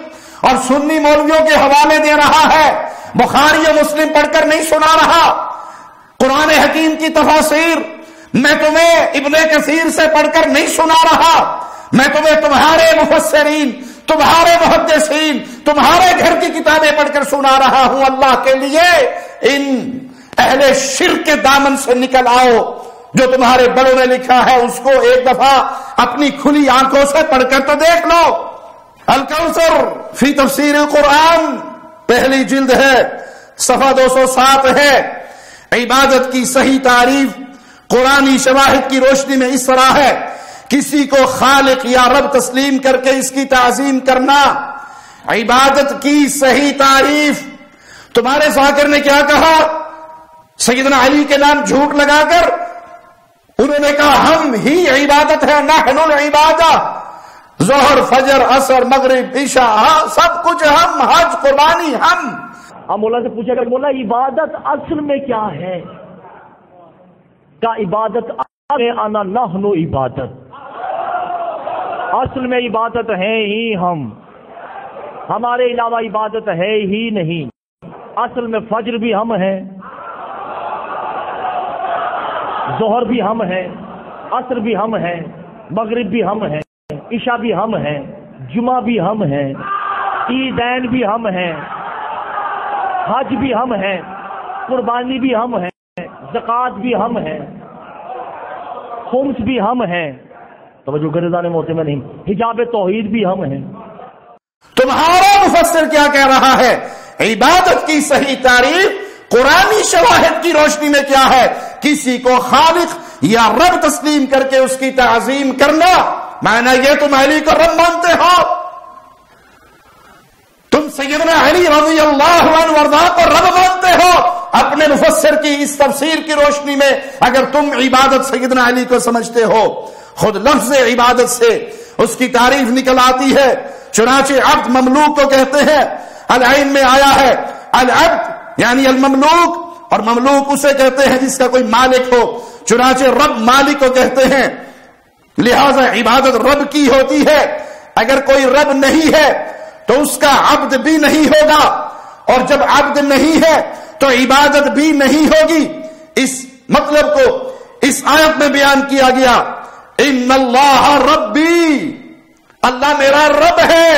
اور سنی مولویوں کے حوالے دے رہا ہے، بخاری و مسلم پڑھ کر نہیں سنا رہا، قرآن حکیم کی تفاسیر میں تمہیں ابن کثیر سے پڑھ کر نہیں سنا رہا، میں تمہیں تمہارے مفسرین، تمہارے محدثین، تمہارے گھر کی کتابیں پڑھ کر سنا رہا ہوں۔ اللہ کے لیے ان اہل شرک کے دامن سے نکل آؤ، جو تمہارے بڑوں نے لکھا ہے اس کو ایک دفعہ اپنی کھلی آنکھوں سے پڑھ کر تو دیکھ لو۔ الکوثر فی تفسیر القرآن پہلی جلد ہے، صفحہ 207 ہے۔ عبادت کی صحیح تعریف قرآنی شواہد کی روشنی میں اس طرح ہے: کسی کو خالق یا رب تسلیم کر کے اس کی تعظیم کرنا۔ عبادت کی صحیح تعریف تمہارے ذاکر نے کیا کہا؟ سیدنا علی کے نام جھوٹ لگا کر انہوں نے کہا ہم ہی عبادت ہے، نحن العبادہ، ظہر فجر عصر مغرب عشاء سب کچھ ہم، حج قربانی ہم۔ اب مولا سے پوچھا کہ مولا عبادت اصل میں کیا ہے؟ کا عبادت آنا نحن عبادت، اصل میں عبادت ہے ہی ہم، ہمارے علاوہ عبادت ہے ہی نہیں۔ اصل میں فجر بھی ہم ہیں، ظہر بھی ہم ہیں، عصر بھی ہم ہیں، مغرب بھی ہم ہیں، عشاء بھی ہم ہیں، جمعہ بھی ہم ہیں، عیدین بھی ہم ہیں، حج بھی ہم ہیں، قربانی بھی ہم ہیں، زکوٰۃ بھی ہم ہیں، خمس بھی ہم ہیں، توجہ گردان موتے میں نہیں، حجاب توحید بھی ہم ہیں۔ تمہارا مفسر کیا کہہ رہا ہے؟ عبادت کی صحیح تعریف قرآنی شواہد کی روشنی میں کیا ہے؟ کسی کو خالق یا رب تسلیم کر کے اس کی تعظیم کرنا۔ معنی یہ تم علی کو رب مانتے ہو، تم سیدنا علی رضی اللہ عنہ وارضا کو رب مانتے ہو۔ اپنے مفسر کی اس تفسیر کی روشنی میں اگر تم عبادت سیدنا علی کو سمجھتے ہو، خود لفظ عبادت سے اس کی تعریف نکل آتی ہے. چنانچہ عبد مملوک کو کہتے ہیں، العین میں آیا ہے العبد یعنی المملوک، اور مملوک اسے کہتے ہیں جس کا کوئی مالک ہو. چنانچہ رب مالک کو کہتے ہیں، لہذا عبادت رب کی ہوتی ہے. اگر کوئی رب نہیں ہے تو اس کا عبد بھی نہیں ہوگا، اور جب عبد نہیں ہے تو عبادت بھی نہیں ہوگی. اس مطلب کو اس آیت میں بیان کیا گیا، ان اللہ ربی، اللہ میرا رب ہے.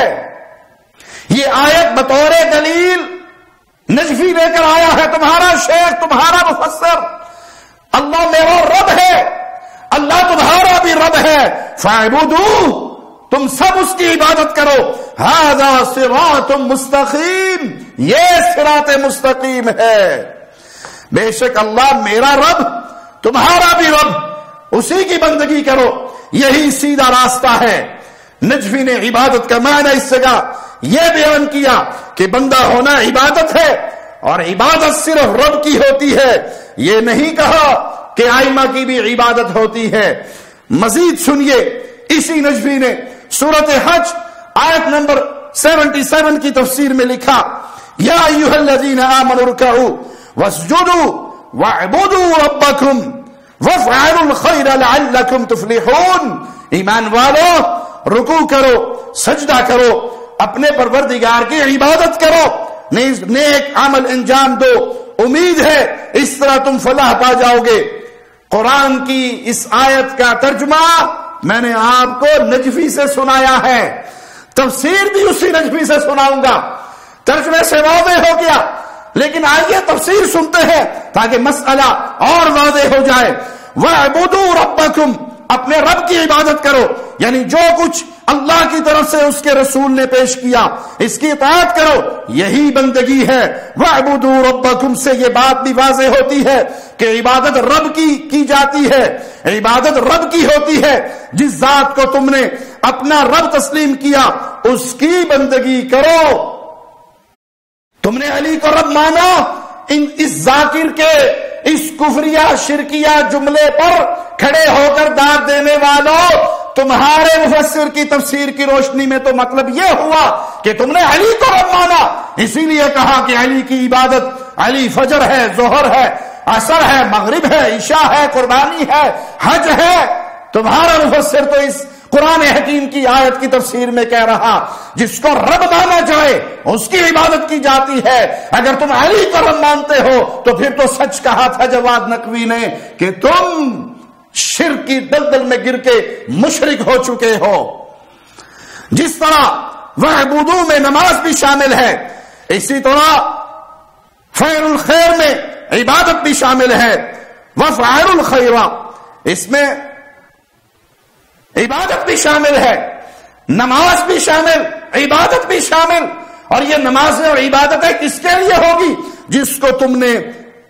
یہ آیت بطور دلیل نجفی لے کر آیا ہے، تمہارا شیخ، تمہارا مفسر. اللہ میرا رب ہے، اللہ تمہارا بھی رب ہے. فاعبدوہ، تم سب اس کی عبادت کرو. ھذا صراط مستقیم، یہ صراط مستقیم ہے. بے شک اللہ میرا رب، تمہارا بھی رب، اسی کی بندگی کرو، یہی سیدھا راستہ ہے. نجفی نے عبادت کا معنی اس جگہ یہ بیان کیا کہ بندہ ہونا عبادت ہے، اور عبادت صرف رب کی ہوتی ہے. یہ نہیں کہا کہ ائمہ کی بھی عبادت ہوتی ہے. مزید سنیے، اسی نجفی نے سورۃ حج آیت نمبر 77 کی تفسیر میں لکھا، یا ایھا الذین آمنوا ارکعوا واسجدوا واعبدوا ربکم وافعلوا الخیر لعلکم تفلحون. ایمان والو، رکوع کرو، سجدہ کرو، اپنے پروردگار کی عبادت کرو، نیک عمل انجام دو، امید ہے اس طرح تم فلاح پا جاؤ گے. قرآن کی اس آیت کا ترجمہ میں نے آپ کو نجفی سے سنایا ہے، تفسیر بھی اسی نجفی سے سناؤں گا. ترجمے سے واضح ہو گیا، لیکن آئیے تفسیر سنتے ہیں تاکہ مسئلہ اور واضح ہو جائے. وَاعْبُدُوا رَبَّكُمْ، اپنے رب کی عبادت کرو، یعنی جو کچھ اللہ کی طرف سے اس کے رسول نے پیش کیا اس کی اطاعت کرو، یہی بندگی ہے. وَاعْبُدُوا رَبَّكُمْ سے یہ بات بھی واضح ہوتی ہے کہ عبادت رب کی جاتی ہے، عبادت رب کی ہوتی ہے. جس ذات کو تم نے اپنا رب تسلیم کیا اس کی بندگی کرو. تم نے علی کو رب مانا، اس ذاکر کے اس کفریہ شرکیہ جملے پر کھڑے ہو کر داد دینے والوں، تمہارے مفسر کی تفسیر کی روشنی میں تو مطلب یہ ہوا کہ تم نے علی کو رب مانا، اسی لیے کہا کہ علی کی عبادت، علی فجر ہے، ظہر ہے، عصر ہے، مغرب ہے، عشاء ہے، قربانی ہے، حج ہے. تمہارا مفسر تو اس قرآن حکیم کی آیت کی تفسیر میں کہہ رہا جس کو رب مانا جائے اس کی عبادت کی جاتی ہے. اگر تم علی کو رب مانتے ہو تو پھر تو سچ کہا تھا جواد نقوی نے کہ تم شرک کی دلدل میں گر کے مشرک ہو چکے ہو. جس طرح وَاعْبُدُوا میں نماز بھی شامل ہے، اسی طرح فعل الخیر میں عبادت بھی شامل ہے. وَفَعَلُوا الْخَيْرَ، اس میں عبادت بھی شامل ہے، نماز بھی شامل، عبادت بھی شامل. اور یہ نماز اور عبادتیں کس کے لیے ہوگی؟ جس کو تم نے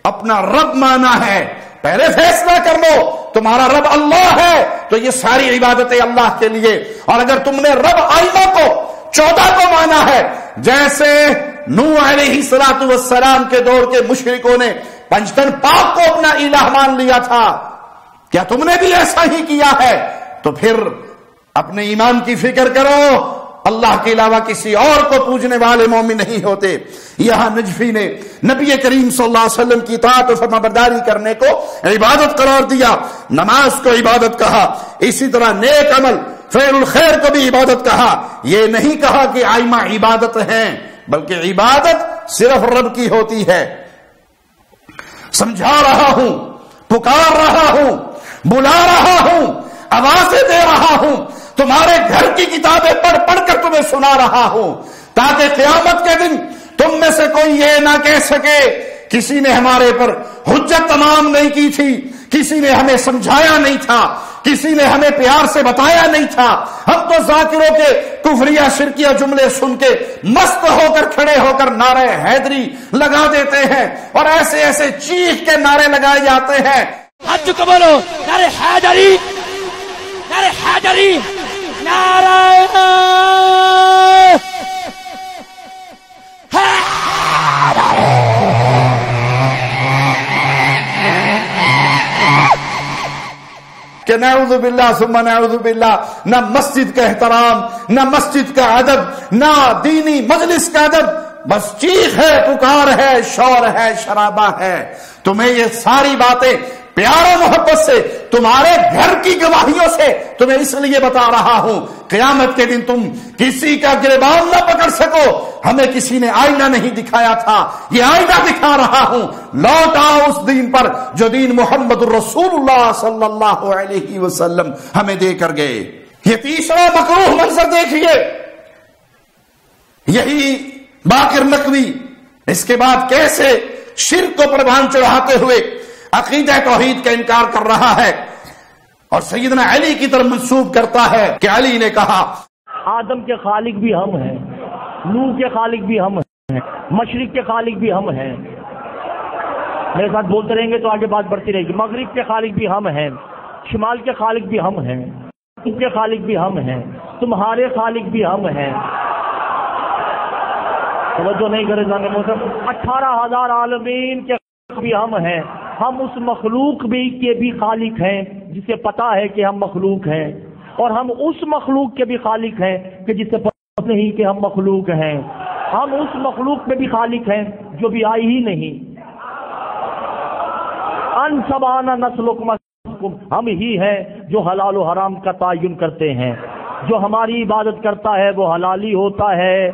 اپنا رب مانا ہے. پہلے فیصلہ کر لو تمہارا رب اللہ ہے تو یہ ساری عبادتیں اللہ کے لیے. اور اگر تم نے رب ائمہ کو 14 کو مانا ہے، جیسے نوح علیہ السلام کے دور کے مشرکوں نے پنجتن پاک کو اپنا الہ مان لیا تھا، کیا تم نے بھی ایسا ہی کیا ہے؟ تو پھر اپنے ایمان کی فکر کرو، اللہ کے علاوہ کسی اور کو پوجنے والے مومن نہیں ہوتے. یہاں نجفی نے نبی کریم صلی اللہ علیہ وسلم کی اطاعت و فرمانبرداری کرنے کو عبادت قرار دیا، نماز کو عبادت کہا، اسی طرح نیک عمل فعل الخیر کو بھی عبادت کہا. یہ نہیں کہا کہ ائمہ عبادت ہیں، بلکہ عبادت صرف رب کی ہوتی ہے. سمجھا رہا ہوں، پکار رہا ہوں، بلا رہا ہوں، آوازیں دے رہا ہوں، تمہارے گھر کی کتابیں پڑھ پڑھ کر تمہیں سنا رہا ہوں، تاکہ قیامت کے دن تم میں سے کوئی یہ نہ کہہ سکے کسی نے ہمارے پر حجت تمام نہیں کی تھی، کسی نے ہمیں سمجھایا نہیں تھا، کسی نے ہمیں پیار سے بتایا نہیں تھا. ہم تو ذاکروں کے کفریہ شرکیہ جملے سن کے مست ہو کر کھڑے ہو کر نعرہ حیدری لگا دیتے ہیں، اور ایسے ایسے چیخ کے نعرے لگائے جاتے ہیں. حج کو بولو، نعرہ حیدری، نعرہ حیدری، نعرہ کہ نعوذ باللہ ثم نعوذ باللہ، نہ مسجد کا احترام، نہ مسجد کا ادب، نہ دینی مجلس کا ادب، بس چیخ ہے، پکار ہے، شور ہے، شرابہ ہے۔ تمہیں یہ ساری باتیں پیار و محبت سے، تمہارے گھر کی گواہیوں سے تمہیں اس لیے بتا رہا ہوں، قیامت کے دن تم کسی کا گریبان نہ پکڑ سکو۔ ہمیں کسی نے آئینہ نہیں دکھایا تھا، یہ آئینہ دکھا رہا ہوں۔ لوٹ آؤ اس دین پر جو دین محمد الرسول اللہ صلی اللہ علیہ وسلم ہمیں دے کر گئے۔ یہ تیسرا مکروہ منظر دیکھیے، یہی باقر نقوی اس کے بعد کیسے شرک کو پروان چڑھاتے ہوئے عقیدہ توحید کا انکار کر رہا ہے اور سیدنا علی کی طرف منسوب کرتا ہے کہ علی نے کہا آدم کے خالق بھی ہم ہیں، نوح کے خالق بھی ہم ہیں، مشرق کے خالق بھی ہم ہیں۔ میرے ساتھ بولتے رہیں گے تو آگے بات بڑھتی رہے گی۔ مغرب کے خالق بھی ہم ہیں، شمال کے خالق بھی ہم ہیں، ان کے خالق بھی ہم ہیں، تمہارے خالق بھی ہم ہیں۔ توجہ نہیں کرے جانے موسم 18,000 عالمین کے بھی ہم ہیں۔ ہم اس مخلوق بھی کے بھی خالق ہیں جسے پتا ہے کہ ہم مخلوق ہیں، اور ہم اس مخلوق کے بھی خالق ہیں کہ جسے پتا نہیں کہ ہم مخلوق ہیں۔ ہم اس مخلوق میں بھی خالق ہیں جو بھی آئی ہی نہیں۔ ان سبانا نسلکم، ہم ہی ہیں جو حلال و حرام کا تعین کرتے ہیں۔ جو ہماری عبادت کرتا ہے وہ حلالی ہوتا ہے،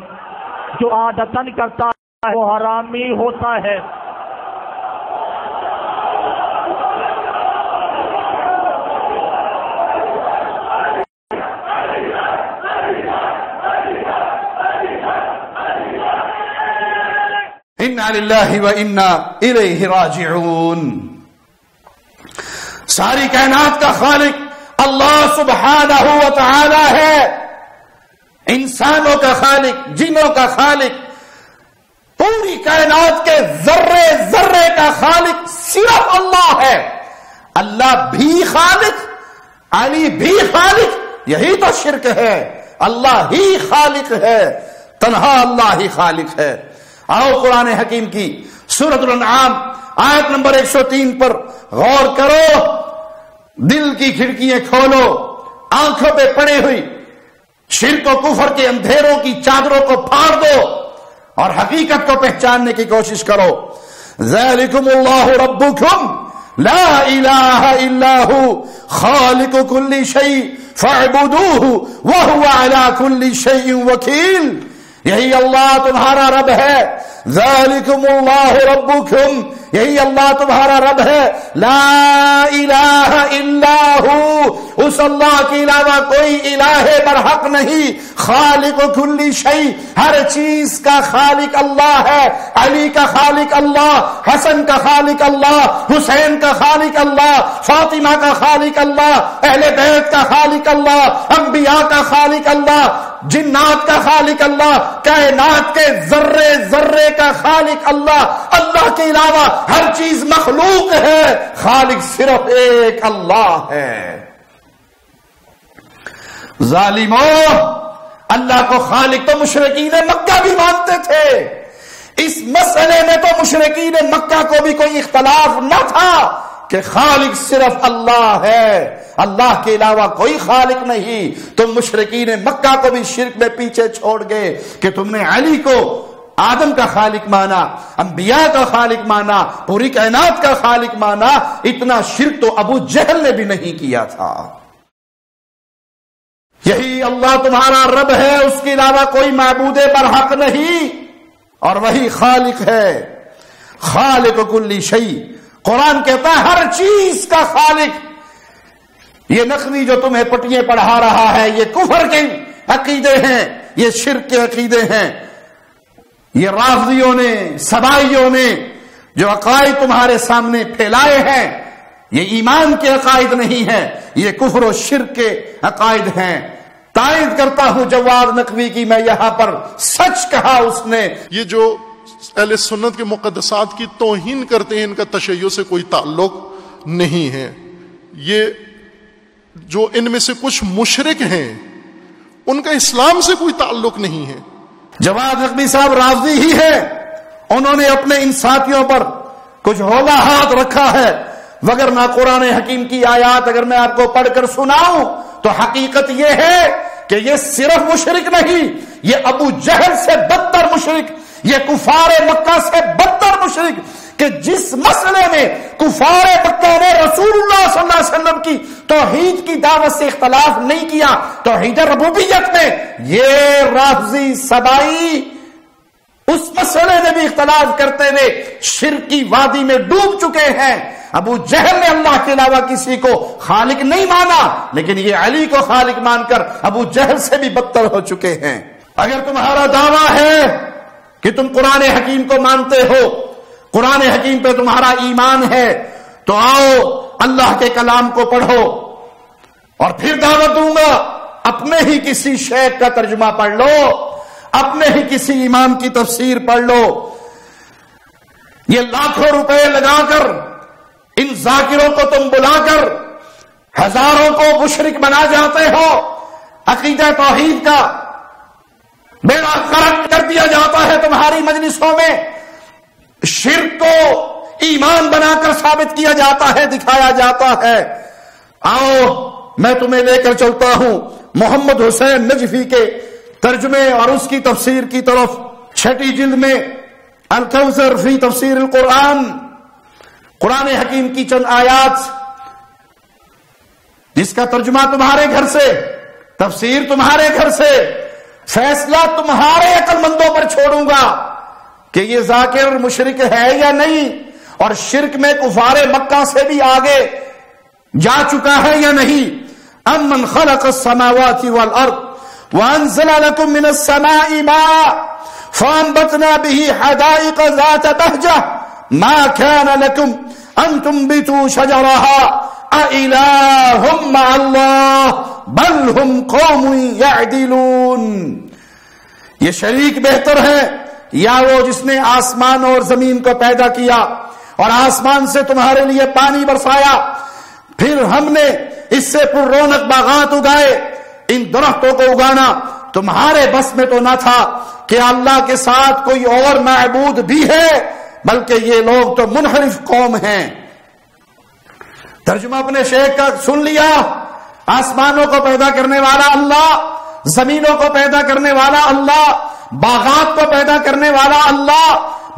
جو عادتاً کرتا ہے وہ حرامی ہوتا ہے۔ انا للہ و انا الیہ راجعون۔ ساری کائنات کا خالق اللہ سبحانہ و تعالی ہے، انسانوں کا خالق، جنوں کا خالق، پوری کائنات کے ذرے ذرے کا خالق صرف اللہ ہے۔ اللہ بھی خالق، علی بھی خالق، یہی تو شرک ہے۔ اللہ ہی خالق ہے، تنہا اللہ ہی خالق ہے۔ آؤ قرآن حکیم کی سورۃ الانعام آیت نمبر 103 پر غور کرو، دل کی کھڑکیاں کھولو، آنکھوں پہ پڑی ہوئی شرک و کفر کے اندھیروں کی چادروں کو پھاڑ دو اور حقیقت کو پہچاننے کی کوشش کرو۔ ذالکم اللہ ربکم لا الہ الا ہو خالق کل شیء فاعبدوہ وہو علی کل شیء وکیل۔ یہی اللہ تمہارا رب ہے، ذالکم اللہ ربکم، یہی اللہ تمہارا رب ہے، لا الہ الا ہو، اس اللہ کے علاوہ کوئی الہ برحق نہیں، خالق کل شیء، ہر چیز کا خالق اللہ ہے۔ علی کا خالق اللہ، حسن کا خالق اللہ، حسین کا خالق اللہ، فاطمہ کا خالق اللہ، اہل بیت کا خالق اللہ، انبیاء کا خالق اللہ، جنات کا خالق اللہ، کائنات کے ذرے ذرے کا خالق اللہ۔ اللہ کے علاوہ ہر چیز مخلوق ہے، خالق صرف ایک اللہ ہے۔ ظالموں، اللہ کو خالق تو مشرکین مکہ بھی مانتے تھے۔ اس مسئلے میں تو مشرکین مکہ کو بھی کوئی اختلاف نہ تھا کہ خالق صرف اللہ ہے، اللہ کے علاوہ کوئی خالق نہیں۔ تم مشرکین مکہ کو بھی شرک میں پیچھے چھوڑ گئے کہ تم نے علی کو آدم کا خالق مانا، انبیاء کا خالق مانا، پوری کائنات کا خالق مانا۔ اتنا شرک تو ابو جہل نے بھی نہیں کیا تھا۔ یہی اللہ تمہارا رب ہے، اس کے علاوہ کوئی معبود برحق نہیں، اور وہی خالق ہے، خالق کل شیء۔ قرآن کہتا ہے ہر چیز کا خالق۔ یہ نقوی جو تمہیں پٹیاں پڑھا رہا ہے یہ کفر کے عقیدے ہیں، یہ شرک کے عقیدے ہیں۔ یہ رافضیوں نے، سبائیوں نے جو عقائد تمہارے سامنے پھیلائے ہیں یہ ایمان کے عقائد نہیں ہیں، یہ کفر و شرک کے عقائد ہیں۔ تائید کرتا ہوں جواد نقوی کی، میں یہاں پر سچ کہا اس نے۔ یہ جو اہل سنت کے مقدسات کی توہین کرتے ہیں ان کا تشیع سے کوئی تعلق نہیں ہے۔ یہ جو ان میں سے کچھ مشرک ہیں ان کا اسلام سے کوئی تعلق نہیں ہے۔ جواد نقوی صاحب رافضی ہی ہے، انہوں نے اپنے ان ساتھیوں پر کچھ ہولا ہاتھ رکھا ہے، وگرنہ قرآن حکیم کی آیات اگر میں آپ کو پڑھ کر سناؤں تو حقیقت یہ ہے کہ یہ صرف مشرک نہیں، یہ ابو جہل سے بدتر مشرک، یہ کفار مکہ سے بدتر مشرک، کہ جس مسئلے میں کفار مکہ نے رسول اللہ صلی اللہ علیہ وسلم کی توحید کی دعوت سے اختلاف نہیں کیا، توحید ربوبیت میں، یہ رافضی سبائی اس مسئلے میں بھی اختلاف کرتے ہوئے شرک کی وادی میں ڈوب چکے ہیں۔ ابو جہل نے اللہ کے علاوہ کسی کو خالق نہیں مانا، لیکن یہ علی کو خالق مان کر ابو جہل سے بھی بدتر ہو چکے ہیں۔ اگر تمہارا دعویٰ ہے کہ تم قرآن حکیم کو مانتے ہو، قرآن حکیم پہ تمہارا ایمان ہے، تو آؤ اللہ کے کلام کو پڑھو، اور پھر دعوت دوں گا اپنے ہی کسی شیخ کا ترجمہ پڑھ لو، اپنے ہی کسی امام کی تفسیر پڑھ لو۔ یہ لاکھوں روپے لگا کر ان ذاکروں کو تم بلا کر ہزاروں کو مشرک بنا جاتے ہو، عقیدہ توحید کا بیڑا غرق کر دیا جاتا ہے تمہاری مجلسوں میں، شرک کو ایمان بنا کر ثابت کیا جاتا ہے، دکھایا جاتا ہے۔ آؤ میں تمہیں لے کر چلتا ہوں محمد حسین نجفی کے ترجمے اور اس کی تفسیر کی طرف، 6 جلد میں الکوثر فی تفسیر القرآن، قرآن حکیم کی چند آیات جس کا ترجمہ تمہارے گھر سے، تفسیر تمہارے گھر سے، فیصلہ تمہارے عقل مندوں پر چھوڑوں گا کہ یہ ذاکر مشرک ہے یا نہیں، اور شرک میں کفار مکہ سے بھی آگے جا چکا ہے یا نہیں۔ امن خلق السماوات والارض وانزل لكم من السماء ماء فانبتنا به حدائق ذات بهجة ما كان لكم ان تنبتوا شجرها أإله مع الله بل هم قوم يعدلون۔ یہ شریک بہتر ہے یا وہ جس نے آسمان اور زمین کو پیدا کیا اور آسمان سے تمہارے لیے پانی برسایا، پھر ہم نے اس سے پر رونق باغات اگائے۔ ان درختوں کو اگانا تمہارے بس میں تو نہ تھا کہ اللہ کے ساتھ کوئی اور معبود بھی ہے، بلکہ یہ لوگ تو منحرف قوم ہیں۔ ترجمہ اپنے شیخ کا سن لیا، آسمانوں کو پیدا کرنے والا اللہ، زمینوں کو پیدا کرنے والا اللہ، باغات کو پیدا کرنے والا اللہ،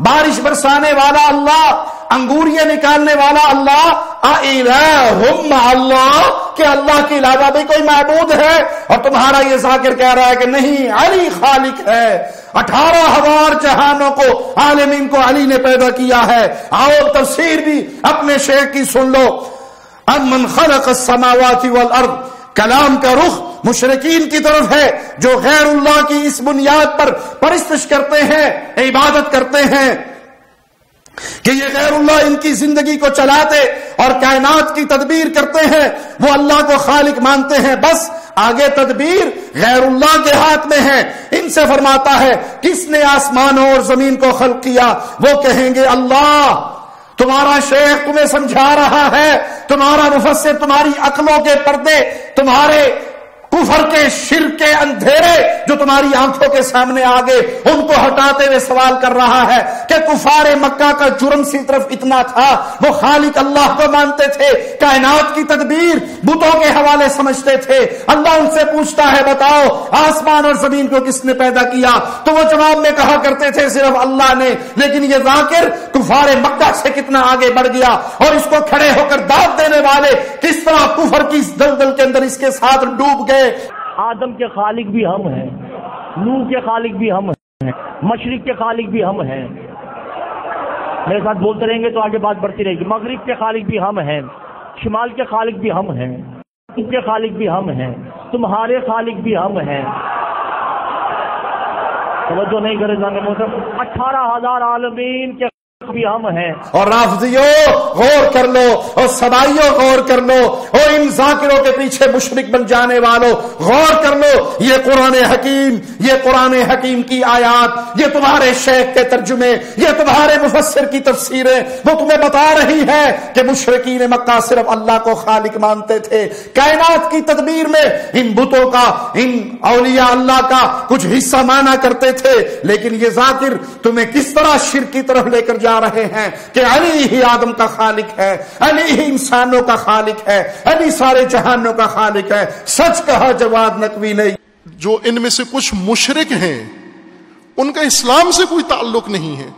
بارش برسانے والا اللہ، انگوریاں نکالنے والا اللہ، اِلَٰهٌ مَّعَ اللَّهِ، کہ اللہ کے علاوہ بھی کوئی معبود ہے؟ اور تمہارا یہ ذاکر کہہ رہا ہے کہ نہیں، علی خالق ہے، 18,000 جہانوں کو، عالمین کو علی نے پیدا کیا ہے۔ آؤ تفسیر بھی اپنے شیخ کی سن لو۔ امن خلق السماوات والارض، کلام کا رخ مشرکین کی طرف ہے جو غیر اللہ کی اس بنیاد پر پرستش کرتے ہیں، عبادت کرتے ہیں کہ یہ غیر اللہ ان کی زندگی کو چلاتے اور کائنات کی تدبیر کرتے ہیں، وہ اللہ کو خالق مانتے ہیں، بس آگے تدبیر غیر اللہ کے ہاتھ میں ہے۔ ان سے فرماتا ہے کس نے آسمانوں اور زمین کو خلق کیا؟ وہ کہیں گے اللہ۔ تمہارا شیخ تمہیں سمجھا رہا ہے، تمہارا مفسر تمہاری عقلوں کے پردے، تمہارے کفر کے شرک کے اندھیرے جو تمہاری آنکھوں کے سامنے آگے، ان کو ہٹاتے ہوئے سوال کر رہا ہے کہ کفار مکہ کا جرم صرف اتنا تھا، وہ خالق اللہ کو مانتے تھے، کائنات کی تدبیر بتوں کے حوالے سمجھتے تھے۔ اللہ ان سے پوچھتا ہے بتاؤ آسمان اور زمین کو کس نے پیدا کیا؟ تو وہ جواب میں کہا کرتے تھے صرف اللہ نے، لیکن یہ ذاکر کفار مکہ سے کتنا آگے بڑھ گیا، اور اس کو کھڑے ہو کر دعوت دینے والے کس طرح کفر کی دلدل کے اندر اس کے ساتھ ڈوب گئے۔ آدم کے خالق بھی ہم ہیں، نوح کے خالق بھی ہم ہیں، مشرق کے خالق بھی ہم ہیں۔ میرے ساتھ بولتے رہیں گے تو آگے بات بڑھتی رہے گی۔ مغرب کے خالق بھی ہم ہیں، شمال کے خالق بھی ہم ہیں، جنوب کے خالق بھی ہم ہیں، تمہارے خالق بھی ہم ہیں۔ توجہ نہیں کرے جانے محترم، 18,000 عالمین کے بھی ہم ہیں۔ اور رافضیوں غور کر لو، اور سبائیوں غور کر لو، اور ان ذاکروں کے پیچھے مشرک بن جانے والوں غور کر لو، یہ قرآن حکیم، یہ قرآن حکیم کی آیات، یہ تمہارے شیخ کے ترجمے، یہ تمہارے مفسر کی تفسیریں، وہ تمہیں بتا رہی ہے کہ مشرکین مکہ صرف اللہ کو خالق مانتے تھے، کائنات کی تدبیر میں ان بتوں کا، ان اولیاء اللہ کا کچھ حصہ مانا کرتے تھے، لیکن یہ ذاکر تمہیں کس طرح شرک کی طرف لے کر جا جا رہے ہیں کہ علی ہی آدم کا خالق ہے، علی ہی انسانوں کا خالق ہے، علی سارے جہانوں کا خالق ہے. سچ کہا جواد نقوی نے. جو ان میں سے کچھ مشرک ہیں ان کا اسلام سے کوئی تعلق نہیں ہے.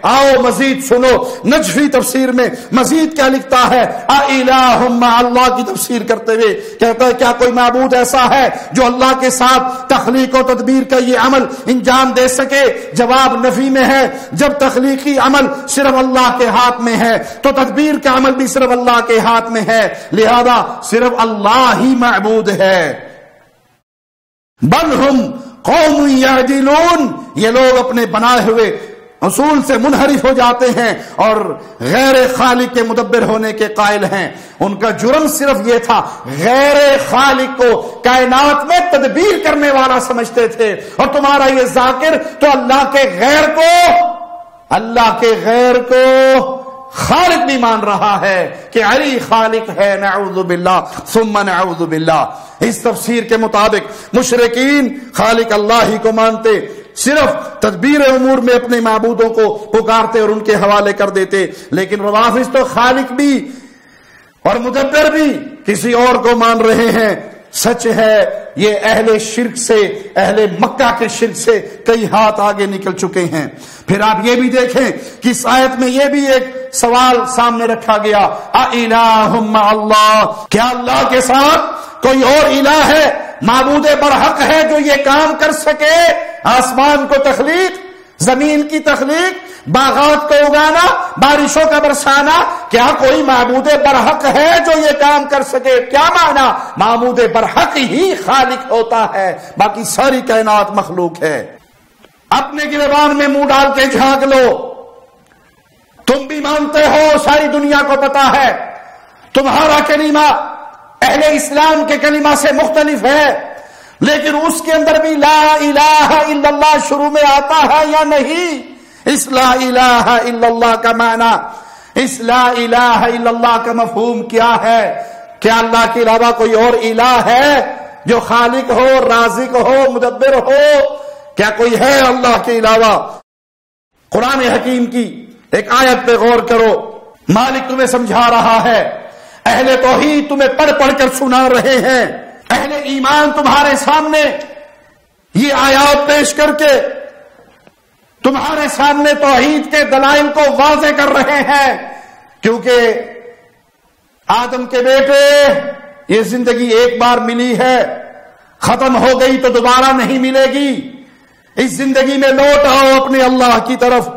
آؤ مزید سنو، نجفی تفسیر میں مزید کیا لکھتا ہے. الہ مع اللہ کی تفسیر کرتے ہوئے کہتا ہے کیا کوئی معبود ایسا ہے جو اللہ کے ساتھ تخلیق و تدبیر کا یہ عمل انجام دے سکے؟ جواب نفی میں ہے. جب تخلیقی عمل صرف اللہ کے ہاتھ میں ہے تو تدبیر کا عمل بھی صرف اللہ کے ہاتھ میں ہے، لہذا صرف اللہ ہی معبود ہے. بل ہم قوم یعدلون، یہ لوگ اپنے بنائے ہوئے اصول سے منحرف ہو جاتے ہیں اور غیر خالق کے مدبر ہونے کے قائل ہیں. ان کا جرم صرف یہ تھا، غیر خالق کو کائنات میں تدبیر کرنے والا سمجھتے تھے، اور تمہارا یہ ذاکر تو اللہ کے غیر کو خالق بھی مان رہا ہے کہ علی خالق ہے. نعوذ باللہ ثم نعوذ باللہ. اس تفسیر کے مطابق مشرکین خالق اللہ ہی کو مانتے، صرف تدبیر امور میں اپنے معبودوں کو پکارتے اور ان کے حوالے کر دیتے. لیکن روافض تو خالق بھی اور مدبر بھی کسی اور کو مان رہے ہیں. سچ ہے یہ اہل شرک سے، اہل مکہ کے شرک سے کئی ہاتھ آگے نکل چکے ہیں. پھر آپ یہ بھی دیکھیں کہ اس آیت میں یہ بھی ایک سوال سامنے رکھا گیا، الہ مع اللہ، کیا اللہ کے ساتھ کوئی اور الہ ہے، معبود برحق ہے جو یہ کام کر سکے؟ آسمان کو تخلیق، زمین کی تخلیق، باغات کو اگانا، بارشوں کا برسانا، کیا کوئی معبود برحق ہے جو یہ کام کر سکے؟ کیا معنی؟ معبود برحق ہی خالق ہوتا ہے، باقی ساری کائنات مخلوق ہے. اپنے گریبان میں منہ ڈال کے جھانک لو، تم بھی مانتے ہو، ساری دنیا کو پتا ہے تمہارا کلمہ اہل اسلام کے کلمہ سے مختلف ہے، لیکن اس کے اندر بھی لا الہ الا اللہ شروع میں آتا ہے یا نہیں؟ اس لا الہ الا اللہ کا معنی، اس لا الہ الا اللہ کا مفہوم کیا ہے؟ کیا اللہ کے علاوہ کوئی اور الہ ہے جو خالق ہو، رازق ہو، مدبر ہو؟ کیا کوئی ہے اللہ کے علاوہ؟ قرآن حکیم کی ایک آیت پہ غور کرو، مالک تمہیں سمجھا رہا ہے، اہل توحید تمہیں پڑھ پڑھ کر سنا رہے ہیں، اہل ایمان تمہارے سامنے یہ آیات پیش کر کے تمہارے سامنے توحید کے دلائل کو واضح کر رہے ہیں. کیونکہ آدم کے بیٹے یہ زندگی ایک بار ملی ہے، ختم ہو گئی تو دوبارہ نہیں ملے گی. اس زندگی میں لوٹ آؤ اپنے اللہ کی طرف.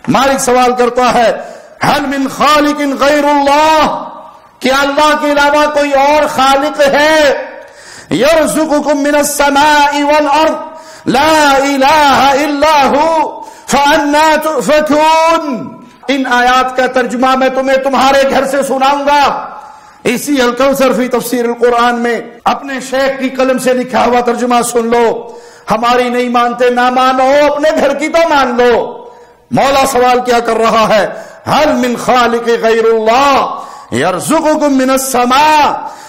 مالک سوال کرتا ہے هل من خالق غیر اللہ، کیا اللہ کے علاوہ کوئی اور خالق ہے؟ یرزقکم من السماء والارض لا الہ الا ہو فانا تؤفکون. ان آیات کا ترجمہ میں تمہیں تمہارے گھر سے سناؤں گا. اسی الکوثر فی تفسیر القرآن میں اپنے شیخ کی قلم سے لکھا ہوا ترجمہ سن لو. ہماری نہیں مانتے نہ مانو، اپنے گھر کی تو مان لو. مولا سوال کیا کر رہا ہے؟ هل من خالق غیر اللہ یرزقکم من السماء،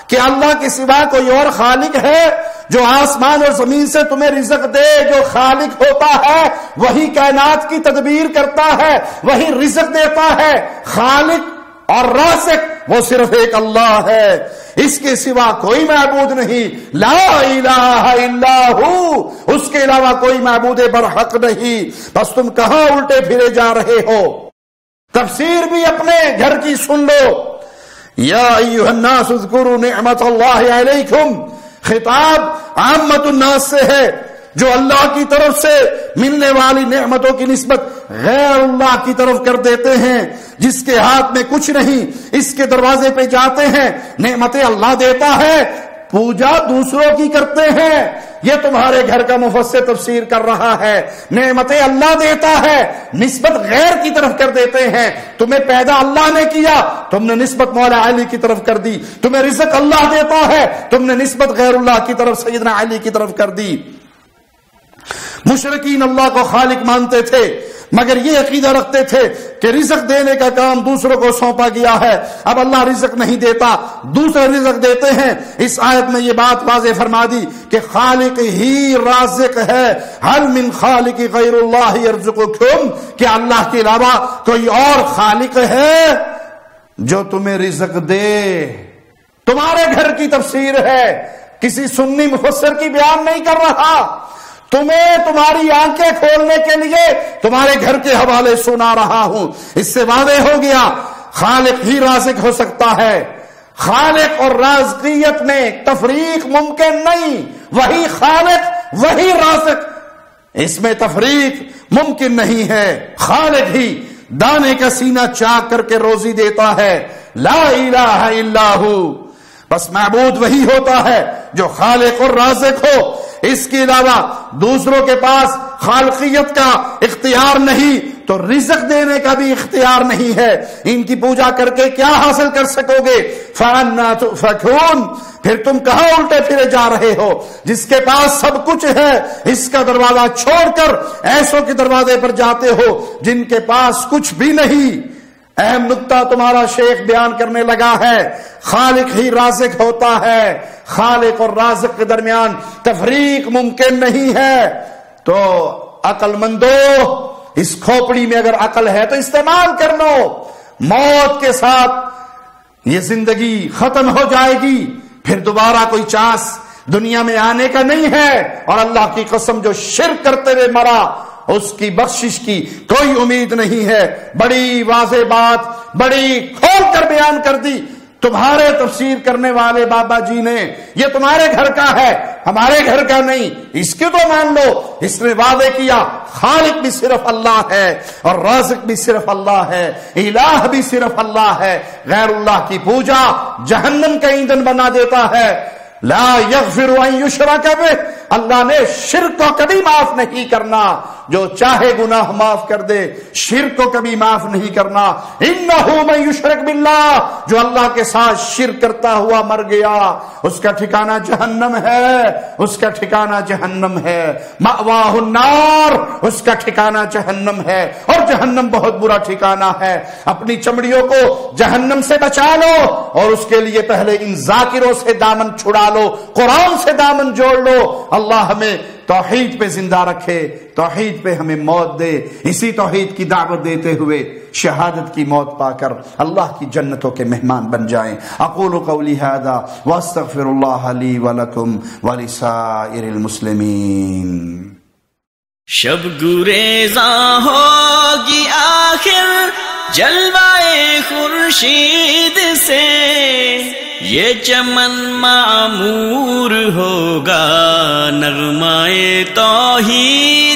کہ اللہ کے سوا کوئی اور خالق ہے جو آسمان اور زمین سے تمہیں رزق دے؟ جو خالق ہوتا ہے وہی کائنات کی تدبیر کرتا ہے، وہی رزق دیتا ہے. خالق اور رازق وہ صرف ایک اللہ ہے، اس کے سوا کوئی معبود نہیں. لا الہ الا ہو، اس کے علاوہ کوئی معبود برحق نہیں. بس تم کہاں الٹے پھرے جا رہے ہو؟ تفسیر بھی اپنے گھر کی سن لو. یا ایھا الناس اذکروا نعمت اللہ علیکم، خطاب عامت الناس سے ہے جو اللہ کی طرف سے ملنے والی نعمتوں کی نسبت غیر اللہ کی طرف کر دیتے ہیں. جس کے ہاتھ میں کچھ نہیں اس کے دروازے پہ جاتے ہیں، نعمتیں اللہ دیتا ہے، پوجا دوسروں کی کرتے ہیں. یہ تمہارے گھر کا مفسر تفسیر کر رہا ہے. نعمتیں اللہ دیتا ہے، نسبت غیر کی طرف کر دیتے ہیں. تمہیں پیدا اللہ نے کیا، تم نے نسبت مولا علی کی طرف کر دی. تمہیں رزق اللہ دیتا ہے، تم نے نسبت غیر اللہ کی طرف سیدنا علی کی طرف کر دی. مشرکین اللہ کو خالق مانتے تھے، مگر یہ عقیدہ رکھتے تھے کہ رزق دینے کا کام دوسروں کو سونپا گیا ہے، اب اللہ رزق نہیں دیتا، دوسرے رزق دیتے ہیں۔ اس آیت میں یہ بات واضح فرما دی کہ خالق ہی رازق ہے۔ هل من خالق غیر اللہ یرزقکم، کہ اللہ کے علاوہ کوئی اور خالق ہے جو تمہیں رزق دے؟ تمہارے گھر کی تفسیر ہے، کسی سنی مفسر کی بیان نہیں کر رہا، تمہیں تمہاری آنکھیں کھولنے کے لیے تمہارے گھر کے حوالے سنا رہا ہوں۔ اس سے واضح ہو گیا خالق ہی رازق ہو سکتا ہے، خالق اور رازقیت میں تفریق ممکن نہیں، وہی خالق وہی رازق، اس میں تفریق ممکن نہیں ہے۔ خالق ہی دانے کا سینہ چاک کر کے روزی دیتا ہے، لا الہ الا ہو، بس معبود وہی ہوتا ہے جو خالق اور رازق ہو، اس کے علاوہ دوسروں کے پاس خالقیت کا اختیار نہیں تو رزق دینے کا بھی اختیار نہیں ہے۔ ان کی پوجا کر کے کیا حاصل کر سکو گے؟ فَأَنَّا تُؤْفَكُونَ، پھر تم کہاں الٹے پھرے جا رہے ہو؟ جس کے پاس سب کچھ ہے اس کا دروازہ چھوڑ کر ایسوں کے دروازے پر جاتے ہو جن کے پاس کچھ بھی نہیں۔ اہم نقطہ تمہارا شیخ بیان کرنے لگا ہے، خالق ہی رازق ہوتا ہے، خالق اور رازق کے درمیان تفریق ممکن نہیں ہے۔ تو عقل مندو، اس کھوپڑی میں اگر عقل ہے تو استعمال کر لو، موت کے ساتھ یہ زندگی ختم ہو جائے گی، پھر دوبارہ کوئی چانس دنیا میں آنے کا نہیں ہے، اور اللہ کی قسم جو شرک کرتے ہوئے مرا اس کی بخشش کی کوئی امید نہیں ہے۔ بڑی واضح بات بڑی کھول کر بیان کر دی تمہارے تفسیر کرنے والے بابا جی نے، یہ تمہارے گھر کا ہے ہمارے گھر کا نہیں، اس کی تو مان لو۔ اس نے واضح کیا خالق بھی صرف اللہ ہے اور رازق بھی صرف اللہ ہے، الہ بھی صرف اللہ ہے، غیر اللہ کی پوجا جہنم کا ایندھن بنا دیتا ہے۔ لا یغفر ان یشرک بہ، اللہ نے شرک کو کبھی معاف نہیں کرنا، جو چاہے گناہ معاف کر دے، شرک کو کبھی معاف نہیں کرنا۔ انہ من یشرک باللہ، جو اللہ کے ساتھ شرک کرتا ہوا مر گیا اس کا ٹھکانہ جہنم ہے، اس کا ٹھکانہ جہنم ہے، مأواہ النار، اس کا ٹھکانہ جہنم ہے، اور جہنم بہت برا ٹھکانہ ہے۔ اپنی چمڑیوں کو جہنم سے بچا لو، اور اس کے لیے پہلے ان ذاکروں سے دامن چھڑا لو، قرآن سے دامن جوڑ لو۔ اللہ ہمیں توحید پہ زندہ رکھے، توحید پہ ہمیں موت دے، اسی توحید کی دعوت دیتے ہوئے شہادت کی موت پا کر اللہ کی جنتوں کے مہمان بن جائیں۔ اقول قولی ھذا واستغفر اللہ لی ولکم ولسائر المسلمین۔ شب گریزاں ہوگی آخر جلوائے خورشید سے، یہ چمن معمور ہوگا نغمائے توحید